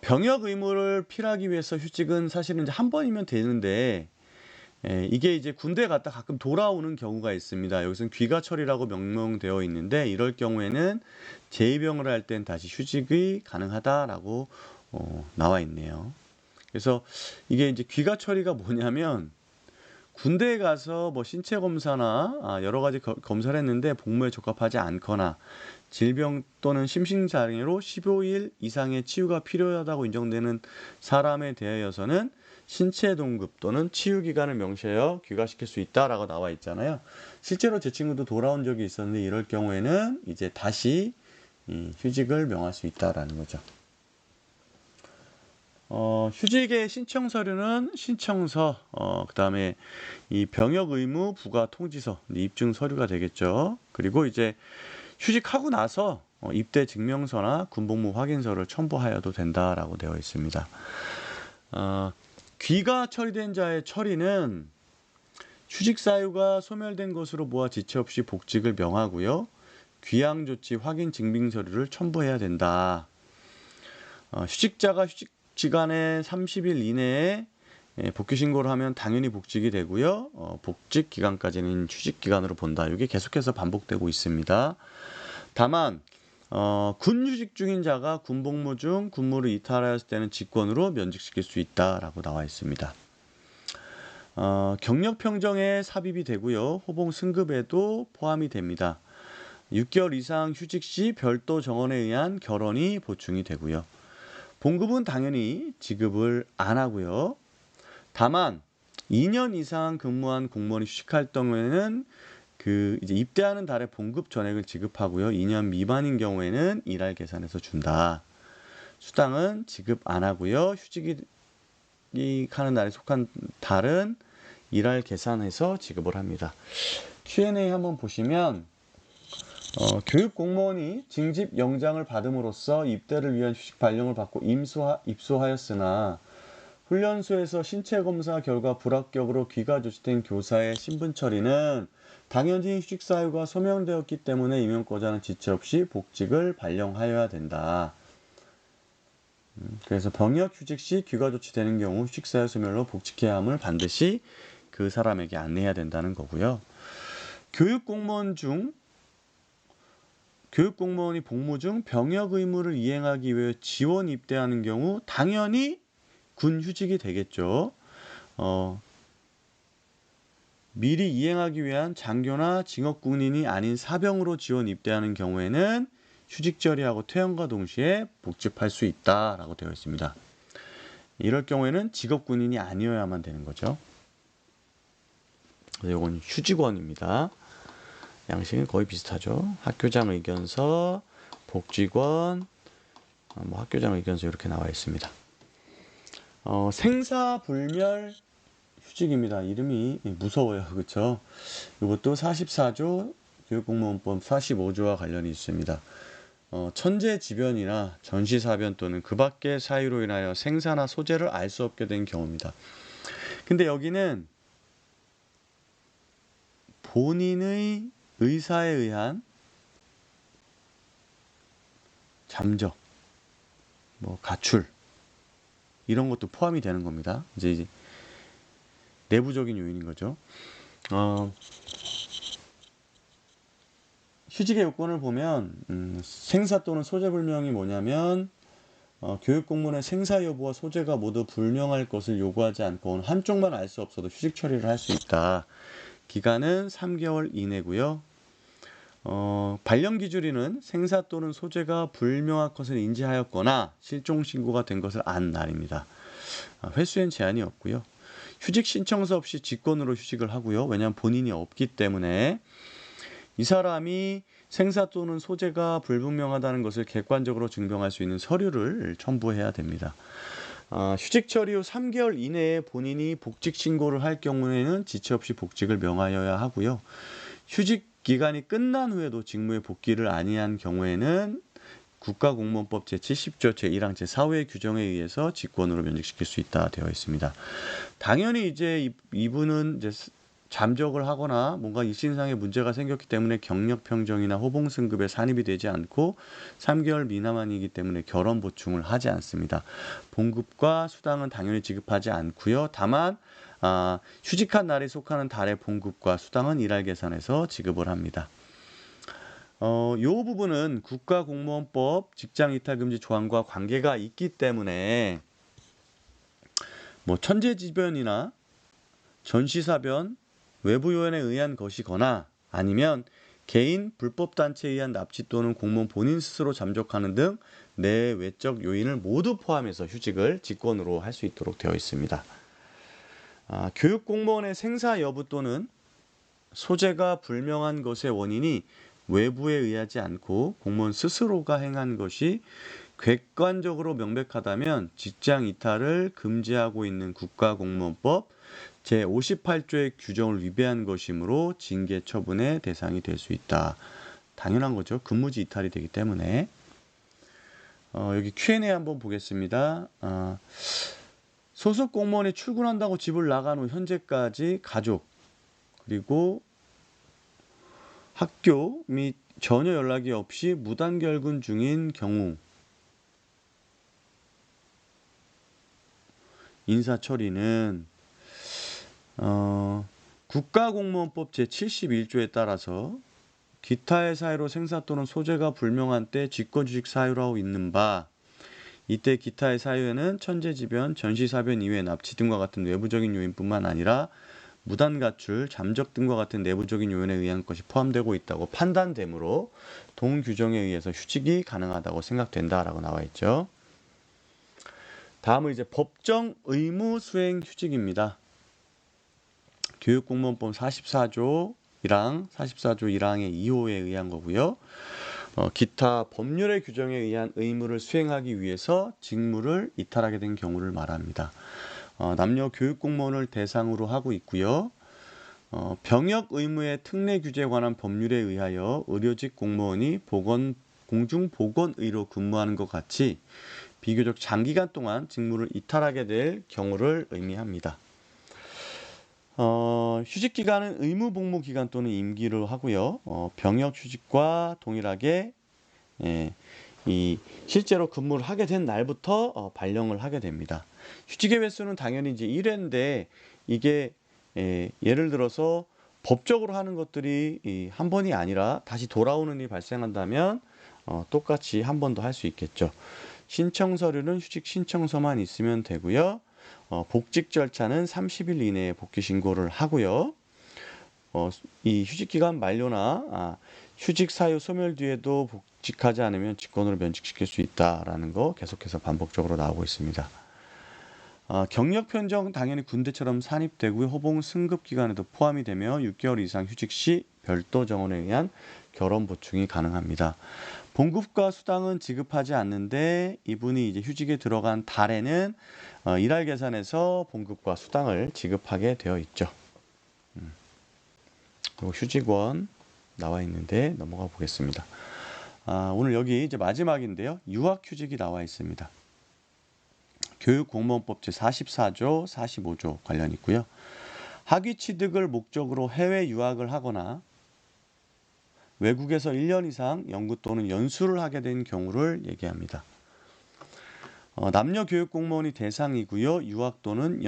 병역 의무를 필요하기 위해서 휴직은 사실은 이제 한 번이면 되는데 이게 이제 군대 갔다 가끔 돌아오는 경우가 있습니다. 여기서는 귀가 처리라고 명명되어 있는데 이럴 경우에는 재입영을 할 땐 다시 휴직이 가능하다라고 나와 있네요. 그래서 이게 이제 귀가 처리가 뭐냐면 군대에 가서 뭐 신체 검사나 여러 가지 검사를 했는데 복무에 적합하지 않거나 질병 또는 심신장애로 15일 이상의 치유가 필요하다고 인정되는 사람에 대하여서는 신체 동급 또는 치유 기간을 명시하여 귀가시킬 수 있다라고 나와 있잖아요. 실제로 제 친구도 돌아온 적이 있었는데 이럴 경우에는 이제 다시 휴직을 명할 수 있다라는 거죠. 휴직의 신청 서류는 신청서, 그다음에 이 병역 의무 부과 통지서, 입증 서류가 되겠죠. 그리고 이제 휴직하고 나서 입대 증명서나 군복무 확인서를 첨부하여도 된다라고 되어 있습니다. 귀가 처리된 자의 처리는 휴직 사유가 소멸된 것으로 보아 지체 없이 복직을 명하고요. 귀양 조치 확인 증빙 서류를 첨부해야 된다. 휴직자가 휴직 기간에 30일 이내에 복귀 신고를 하면 당연히 복직이 되고요. 복직 기간까지는 휴직 기간으로 본다. 이게 계속해서 반복되고 있습니다. 다만 군 휴직 중인 자가 군복무 중 군무를 이탈하였을 때는 직권으로 면직시킬 수 있다라고 나와 있습니다. 경력 평정에 삽입이 되고요. 호봉 승급에도 포함이 됩니다. 6개월 이상 휴직 시 별도 정원에 의한 결혼이 보충이 되고요. 봉급은 당연히 지급을 안 하고요. 다만 2년 이상 근무한 공무원이 휴직할 경우에는 이제 입대하는 달에 봉급 전액을 지급하고요. 2년 미만인 경우에는 일할 계산해서 준다. 수당은 지급 안 하고요. 휴직이 하는 날에 속한 달은 일할 계산해서 지급을 합니다. Q&A 한번 보시면 교육 공무원이 징집 영장을 받음으로써 입대를 위한 휴직 발령을 받고 입소하였으나 훈련소에서 신체 검사 결과 불합격으로 귀가 조치된 교사의 신분 처리는 당연히 휴직 사유가 소명되었기 때문에 임용권자는 지체 없이 복직을 발령하여야 된다. 그래서 병역 휴직 시 귀가 조치되는 경우 휴직 사유 소멸로 복직해야 함을 반드시 그 사람에게 안내해야 된다는 거고요. 교육 공무원이 복무 중 병역 의무를 이행하기 위해 지원 입대하는 경우 당연히 군 휴직이 되겠죠. 미리 이행하기 위한 장교나 징역군인이 아닌 사병으로 지원 입대하는 경우에는 휴직 처리하고 퇴원과 동시에 복직할 수 있다라고 되어 있습니다. 이럴 경우에는 직업군인이 아니어야만 되는 거죠. 이건 휴직원입니다. 양식은 거의 비슷하죠. 학교장 의견서, 복직원, 학교장 의견서 이렇게 나와 있습니다. 생사불멸 휴직입니다. 이름이 무서워요. 그렇죠? 이것도 44조 교육공무원법 45조와 관련이 있습니다. 천재지변이나 전시사변 또는 그 밖의 사유로 인하여 생사나 소재를 알 수 없게 된 경우입니다. 근데 여기는 본인의 의사에 의한 잠적, 가출 이런 것도 포함이 되는 겁니다. 이제 내부적인 요인인 거죠. 휴직의 요건을 보면 생사 또는 소재 불명이 뭐냐면 교육공무원의 생사 여부와 소재가 모두 불명할 것을 요구하지 않고 한쪽만 알 수 없어도 휴직 처리를 할 수 있다. 기간은 3개월 이내고요. 발령 기준일은 생사 또는 소재가 불명할 것을 인지하였거나 실종 신고가 된 것을 안 날입니다. 횟수엔 제한이 없고요. 휴직 신청서 없이 직권으로 휴직을 하고요. 왜냐하면 본인이 없기 때문에 이 사람이 생사 또는 소재가 불분명하다는 것을 객관적으로 증명할 수 있는 서류를 첨부해야 됩니다. 휴직 처리 후 3개월 이내에 본인이 복직 신고를 할 경우에는 지체 없이 복직을 명하여야 하고요. 휴직 기간이 끝난 후에도 직무에 복귀를 아니한 경우에는 국가공무원법 제70조 제1항 제4호의 규정에 의해서 직권으로 면직시킬 수 있다 되어 있습니다. 당연히 이제 이분은 이제 잠적을 하거나 뭔가 일신상의 문제가 생겼기 때문에 경력 평정이나 호봉 승급에 산입이 되지 않고 3개월 미만이기 때문에 결혼 보충을 하지 않습니다. 봉급과 수당은 당연히 지급하지 않고요. 다만 휴직한 날에 속하는 달의 봉급과 수당은 일할 계산해서 지급을 합니다. 이 부분은 국가공무원법 직장이탈금지 조항과 관계가 있기 때문에 천재지변이나 전시사변, 외부 요인에 의한 것이거나 아니면 개인 불법단체에 의한 납치 또는 공무원 본인 스스로 잠적하는 등 내외적 요인을 모두 포함해서 휴직을 직권으로 할 수 있도록 되어 있습니다. 교육공무원의 생사 여부 또는 소재가 불명한 것의 원인이 외부에 의하지 않고 공무원 스스로가 행한 것이 객관적으로 명백하다면 직장 이탈을 금지하고 있는 국가공무원법 제58조의 규정을 위배한 것이므로 징계 처분의 대상이 될 수 있다. 당연한 거죠. 근무지 이탈이 되기 때문에. 여기 Q&A 한번 보겠습니다. 소속 공무원이 출근한다고 집을 나간 후 현재까지 가족 그리고 학교 및 전혀 연락이 없이 무단결근 중인 경우 인사처리는 국가공무원법 제71조에 따라서 기타의 사유로 생사 또는 소재가 불명한 때 직권휴직 사유라고 있는 바 이때 기타의 사유에는 천재지변, 전시사변 이외의 납치 등과 같은 외부적인 요인뿐만 아니라 무단 가출, 잠적 등과 같은 내부적인 요인에 의한 것이 포함되고 있다고 판단되므로 동규정에 의해서 휴직이 가능하다고 생각된다라고 나와 있죠. 다음은 이제 법정 의무 수행 휴직입니다. 교육공무원법 44조 1항, 44조 1항의 2호에 의한 거고요. 기타 법률의 규정에 의한 의무를 수행하기 위해서 직무를 이탈하게 된 경우를 말합니다. 남녀 교육공무원을 대상으로 하고 있고요. 병역 의무의 특례 규제에 관한 법률에 의하여 의료직 공무원이 공중보건의로 근무하는 것 같이 비교적 장기간 동안 직무를 이탈하게 될 경우를 의미합니다. 휴직 기간은 의무 복무 기간 또는 임기로 하고요. 병역 휴직과 동일하게 이 실제로 근무를 하게 된 날부터 발령을 하게 됩니다. 휴직의 횟수는 당연히 이제 1회인데 이게 예를 들어서 법적으로 하는 것들이 한 번이 아니라 다시 돌아오는 일이 발생한다면 똑같이 한 번 더 할 수 있겠죠. 신청 서류는 휴직 신청서만 있으면 되고요. 복직 절차는 30일 이내에 복귀 신고를 하고요. 이 휴직 기간 만료나 휴직 사유 소멸 뒤에도 복직하지 않으면 직권으로 면직시킬 수 있다라는 거 계속해서 반복적으로 나오고 있습니다. 경력 편정 당연히 군대처럼 산입되고요. 호봉 승급 기간에도 포함이 되며 6개월 이상 휴직 시 별도 정원에 의한 결혼 보충이 가능합니다. 봉급과 수당은 지급하지 않는데 이분이 이제 휴직에 들어간 달에는 일할 계산에서 봉급과 수당을 지급하게 되어 있죠. 그리고 휴직원 나와 있는데 넘어가 보겠습니다. 오늘 여기 이제 마지막인데요. 유학휴직이 나와 있습니다. 교육공무원법 제44조, 45조 관련 있고요. 학위 취득을 목적으로 해외 유학을 하거나 외국에서 1년 이상 연구 또는 연수를 하게 된 경우를 얘기합니다. 남녀 교육공무원이 대상이고요. 유학 또는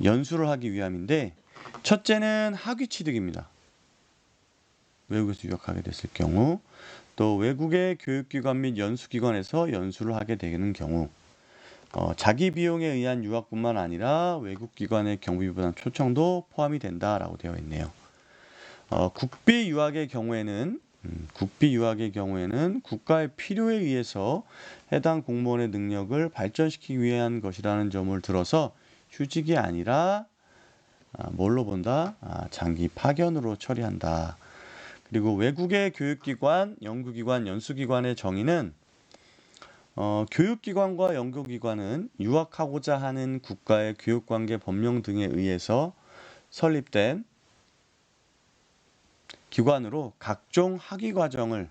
연수를 하기 위함인데 첫째는 학위 취득입니다. 외국에서 유학하게 됐을 경우, 또 외국의 교육기관 및 연수기관에서 연수를 하게 되는 경우, 자기 비용에 의한 유학뿐만 아니라 외국기관의 경비 부담 초청도 포함이 된다라고 되어 있네요. 국비 유학의 경우에는 국가의 필요에 의해서 해당 공무원의 능력을 발전시키기 위한 것이라는 점을 들어서 휴직이 아니라 뭘로 본다? 장기 파견으로 처리한다. 그리고 외국의 교육기관, 연구기관, 연수기관의 정의는 교육기관과 연구기관은 유학하고자 하는 국가의 교육관계 법령 등에 의해서 설립된 기관으로 각종 학위과정을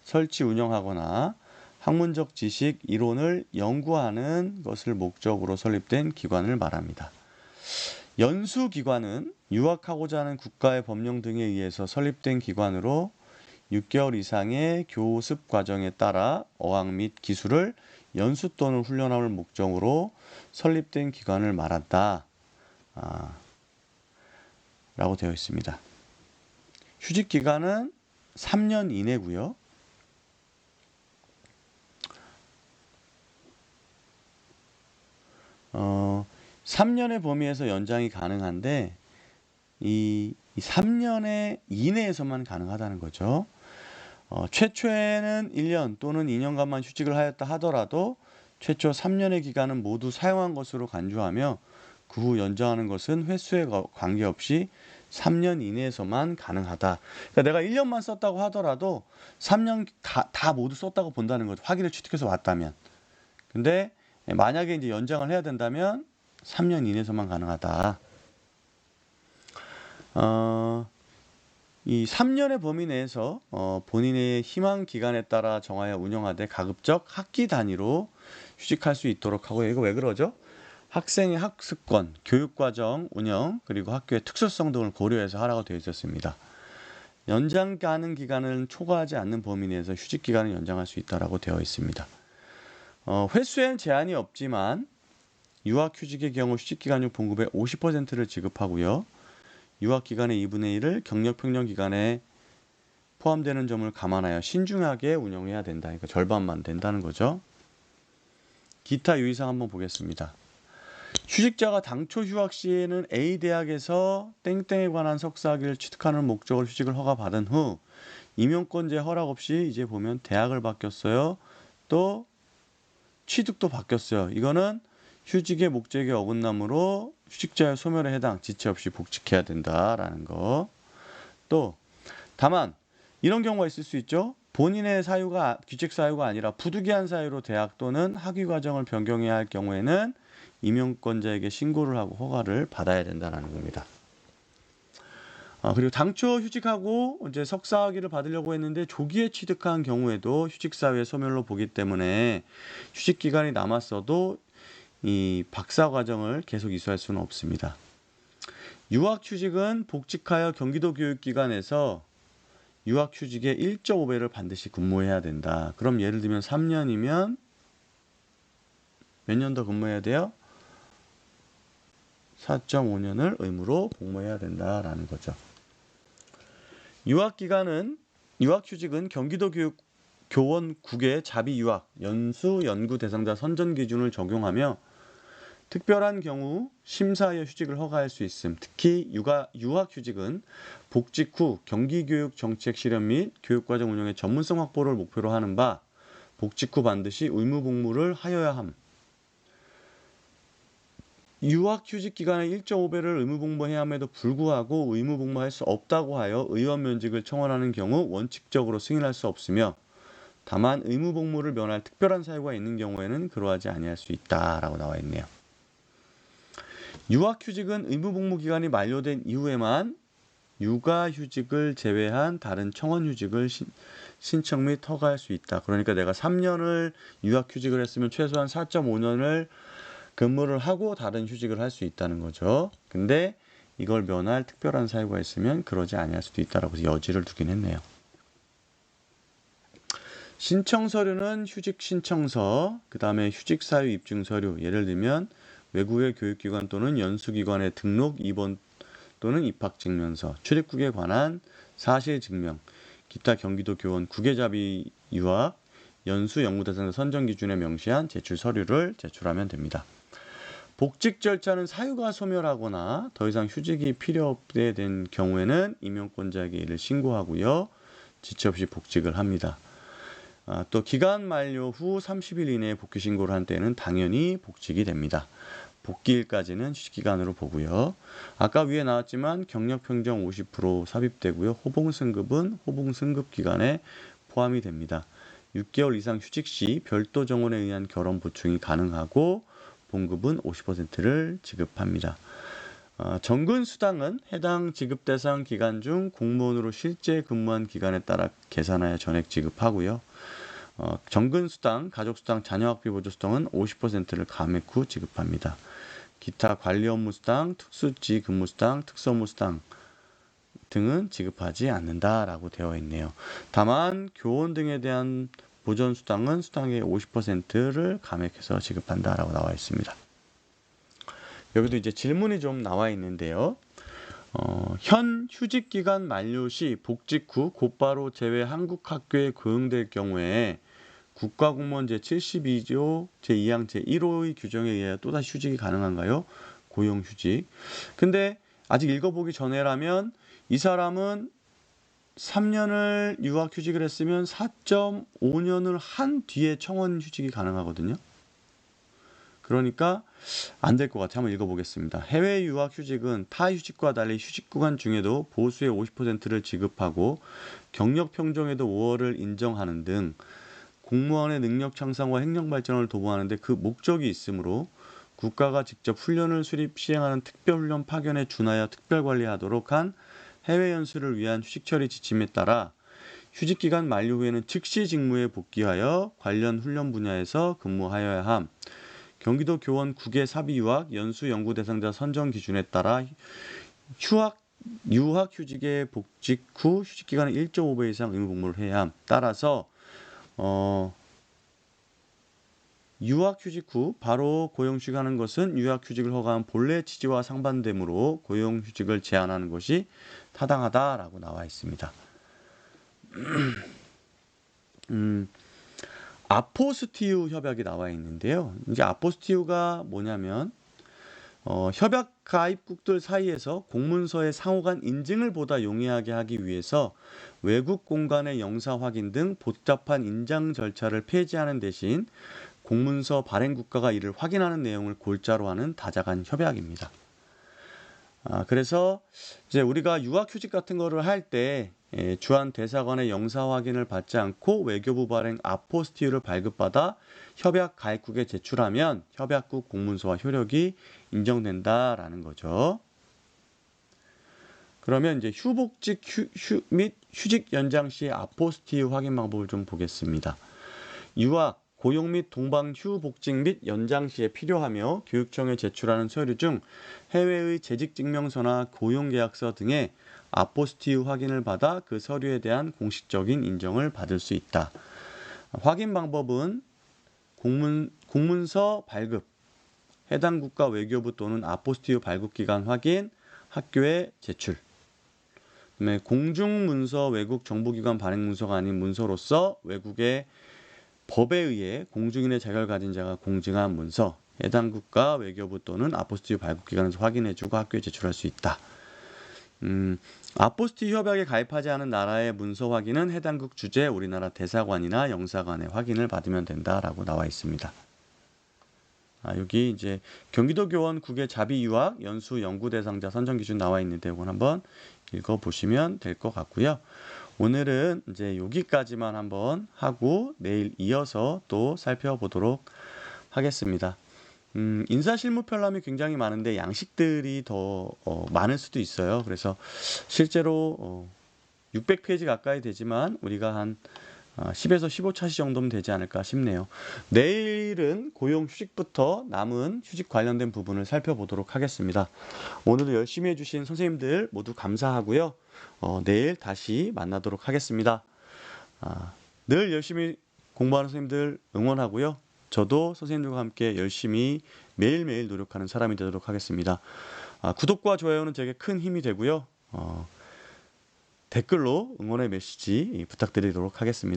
설치 운영하거나 학문적 지식, 이론을 연구하는 것을 목적으로 설립된 기관을 말합니다. 연수기관은 유학하고자 하는 국가의 법령 등에 의해서 설립된 기관으로 6개월 이상의 교습 과정에 따라 어학 및 기술을 연수 또는 훈련할 목적으로 설립된 기관을 말한다. 라고 되어 있습니다. 휴직 기간은 3년 이내고요. 3년의 범위에서 연장이 가능한데 이 3년의 이내에서만 가능하다는 거죠. 최초에는 1년 또는 2년간만 휴직을 하였다 하더라도 최초 3년의 기간은 모두 사용한 것으로 간주하며 그 후 연장하는 것은 횟수에 관계없이 3년 이내에서만 가능하다. 그러니까 내가 1년만 썼다고 하더라도 3년 다 모두 썼다고 본다는 거죠. 학위를 취득해서 왔다면. 근데 만약에 이제 연장을 해야 된다면 3년 이내에서만 가능하다. 이 3년의 범위 내에서 본인의 희망 기간에 따라 정하여 운영하되 가급적 학기 단위로 휴직할 수 있도록 하고요. 이거 왜 그러죠? 학생의 학습권, 교육과정 운영, 그리고 학교의 특수성 등을 고려해서 하라고 되어 있었습니다. 연장 가능 기간을 초과하지 않는 범위 내에서 휴직 기간을 연장할 수 있다고 되어 있습니다. 횟수에는 제한이 없지만 유학휴직의 경우 휴직기간 중 봉급의 50%를 지급하고요. 유학기간의 2분의 1을 경력평년기간에 포함되는 점을 감안하여 신중하게 운영해야 된다. 그러니까 절반만 된다는 거죠. 기타 유의사항 한번 보겠습니다. 휴직자가 당초 휴학 시에는 A 대학에서 땡땡에 관한 석사학위를 취득하는 목적으로 휴직을 허가받은 후 임용권자 허락 없이 이제 보면 대학을 바뀌었어요. 또 취득도 바뀌었어요. 이거는 휴직의 목적에 어긋나므로 휴직자의 소멸에 해당, 지체 없이 복직해야 된다라는 거. 또 다만 이런 경우가 있을 수 있죠. 본인의 사유가 규칙 사유가 아니라 부득이한 사유로 대학 또는 학위 과정을 변경해야 할 경우에는 임용권자에게 신고를 하고 허가를 받아야 된다는 겁니다. 그리고 당초 휴직하고 이제 석사학위를 받으려고 했는데 조기에 취득한 경우에도 휴직 사유의 소멸로 보기 때문에 휴직 기간이 남았어도 이 박사 과정을 계속 이수할 수는 없습니다. 유학 휴직은 복직하여 경기도 교육기관에서 유학 휴직의 1.5배를 반드시 근무해야 된다. 그럼 예를 들면 3년이면 몇 년 더 근무해야 돼요? 4.5년을 의무로 복무해야 된다라는 거죠. 유학휴직은 경기도 교원국의 자비유학, 연수, 연구 대상자 선정 기준을 적용하며 특별한 경우 심사하여 휴직을 허가할 수 있음. 특히 유학휴직은 복직 후 경기교육 정책 실현 및 교육과정 운영의 전문성 확보를 목표로 하는 바 복직 후 반드시 의무복무를 하여야 함. 유학휴직 기간의 1.5배를 의무복무해야 함에도 불구하고 의무복무할 수 없다고 하여 의원 면직을 청원하는 경우 원칙적으로 승인할 수 없으며 다만 의무복무를 면할 특별한 사유가 있는 경우에는 그러하지 아니할 수 있다라고 나와 있네요. 유학휴직은 의무복무 기간이 만료된 이후에만 육아휴직을 제외한 다른 청원휴직을 신청 및 허가할 수 있다. 그러니까 내가 3년을 유학휴직을 했으면 최소한 4.5년을 근무를 하고 다른 휴직을 할 수 있다는 거죠. 근데 이걸 면할 특별한 사유가 있으면 그러지 아니할 수도 있다라고 여지를 두긴 했네요. 신청 서류는 휴직 신청서, 그 다음에 휴직 사유 입증 서류, 예를 들면 외국의 교육기관 또는 연수기관의 등록 입원 또는 입학 증명서, 출입국에 관한 사실 증명, 기타 경기도 교원 국외자비 유학, 연수 연구대상자 선정 기준에 명시한 제출 서류를 제출하면 됩니다. 복직 절차는 사유가 소멸하거나 더 이상 휴직이 필요 없게 된 경우에는 임용권자에게 이를 신고하고요. 지체 없이 복직을 합니다. 또 기간 만료 후 30일 이내에 복귀 신고를 한 때는 당연히 복직이 됩니다. 복귀일까지는 휴직기간으로 보고요. 아까 위에 나왔지만 경력평정 50% 삽입되고요. 호봉승급은 호봉승급 기간에 포함이 됩니다. 6개월 이상 휴직 시 별도 정원에 의한 결혼 보충이 가능하고 봉급은 50%를 지급합니다. 정근수당은 해당 지급 대상 기간 중 공무원으로 실제 근무한 기간에 따라 계산하여 전액 지급하고요. 정근수당, 가족수당, 자녀학비 보조수당은 50%를 감액 후 지급합니다. 기타 관리업무수당, 특수지 근무수당, 특수업무수당 등은 지급하지 않는다라고 되어 있네요. 다만 교원 등에 대한 보전수당은 수당의 50%를 감액해서 지급한다라고 나와 있습니다. 여기도 이제 질문이 좀 나와 있는데요. 현 휴직기간 만료 시 복직 후 곧바로 제외 한국학교에 고용될 경우에 국가공무원 제72조 제2항 제1호의 규정에 의해 또다시 휴직이 가능한가요? 고용휴직. 근데 아직 읽어보기 전에라면 이 사람은 3년을 유학휴직을 했으면 4.5년을 한 뒤에 청원휴직이 가능하거든요. 그러니까 안 될 것 같아요. 한번 읽어보겠습니다. 해외 유학휴직은 타 휴직과 달리 휴직구간 중에도 보수의 50%를 지급하고 경력평정에도 5월을 인정하는 등 공무원의 능력 향상과 행정 발전을 도모하는 데 그 목적이 있으므로 국가가 직접 훈련을 수립 시행하는 특별훈련 파견에 준하여 특별관리하도록 한 해외 연수를 위한 휴직처리 지침에 따라 휴직기간 만료 후에는 즉시 직무에 복귀하여 관련 훈련 분야에서 근무하여야 함. 경기도 교원 국외 사비 유학 연수 연구 대상자 선정 기준에 따라 유학휴직의 복직 후 휴직기간의 1.5배 이상 의무 복무를 해야 함. 따라서 유학휴직 후 바로 고용휴직하는 것은 유학휴직을 허가한 본래 취지와 상반되므로 고용휴직을 제한하는 것이 타당하다라고 나와 있습니다. 아포스티유 협약이 나와 있는데요. 이제 아포스티유가 뭐냐면 협약 가입국들 사이에서 공문서의 상호 간 인증을 보다 용이하게 하기 위해서 외국 공간의 영사 확인 등 복잡한 인장 절차를 폐지하는 대신 공문서 발행 국가가 이를 확인하는 내용을 골자로 하는 다자간 협약입니다. 그래서 이제 우리가 유학휴직 같은 거를 할 때 주한 대사관의 영사 확인을 받지 않고 외교부 발행 아포스티유를 발급받아 협약 가입국에 제출하면 협약국 공문서와 효력이 인정된다라는 거죠. 그러면 이제 휴복직 및 휴직 연장 시 아포스티유 확인 방법을 좀 보겠습니다. 유학, 고용 및 동방 휴복직 및 연장 시에 필요하며 교육청에 제출하는 서류 중 해외의 재직증명서나 고용계약서 등의 아포스티유 확인을 받아 그 서류에 대한 공식적인 인정을 받을 수 있다. 확인 방법은 공문서 발급, 해당 국가 외교부 또는 아포스티유 발급기관 확인, 학교에 제출. 그다음에 공중문서 외국 정보기관 발행 문서가 아닌 문서로서 외국의 법에 의해 공중인의 자격을 가진 자가 공증한 문서, 해당 국가 외교부 또는 아포스티유 발급기관에서 확인해주고 학교에 제출할 수 있다. 아포스티유 협약에 가입하지 않은 나라의 문서 확인은 해당국 주재 우리나라 대사관이나 영사관의 확인을 받으면 된다라고 나와 있습니다. 여기 이제 경기도 교원 국외 자비 유학 연수 연구 대상자 선정 기준 나와 있는데 이건 한번 읽어보시면 될 것 같고요. 오늘은 이제 여기까지만 한번 하고 내일 이어서 또 살펴보도록 하겠습니다. 인사실무 편람이 굉장히 많은데 양식들이 더 많을 수도 있어요. 그래서 실제로 600페이지 가까이 되지만 우리가 한 10에서 15차시 정도면 되지 않을까 싶네요. 내일은 고용 휴직부터 남은 휴직 관련된 부분을 살펴보도록 하겠습니다. 오늘도 열심히 해주신 선생님들 모두 감사하고요. 내일 다시 만나도록 하겠습니다. 늘 열심히 공부하는 선생님들 응원하고요. 저도 선생님들과 함께 열심히 매일매일 노력하는 사람이 되도록 하겠습니다. 구독과 좋아요는 제게 큰 힘이 되고요. 댓글로 응원의 메시지 부탁드리도록 하겠습니다.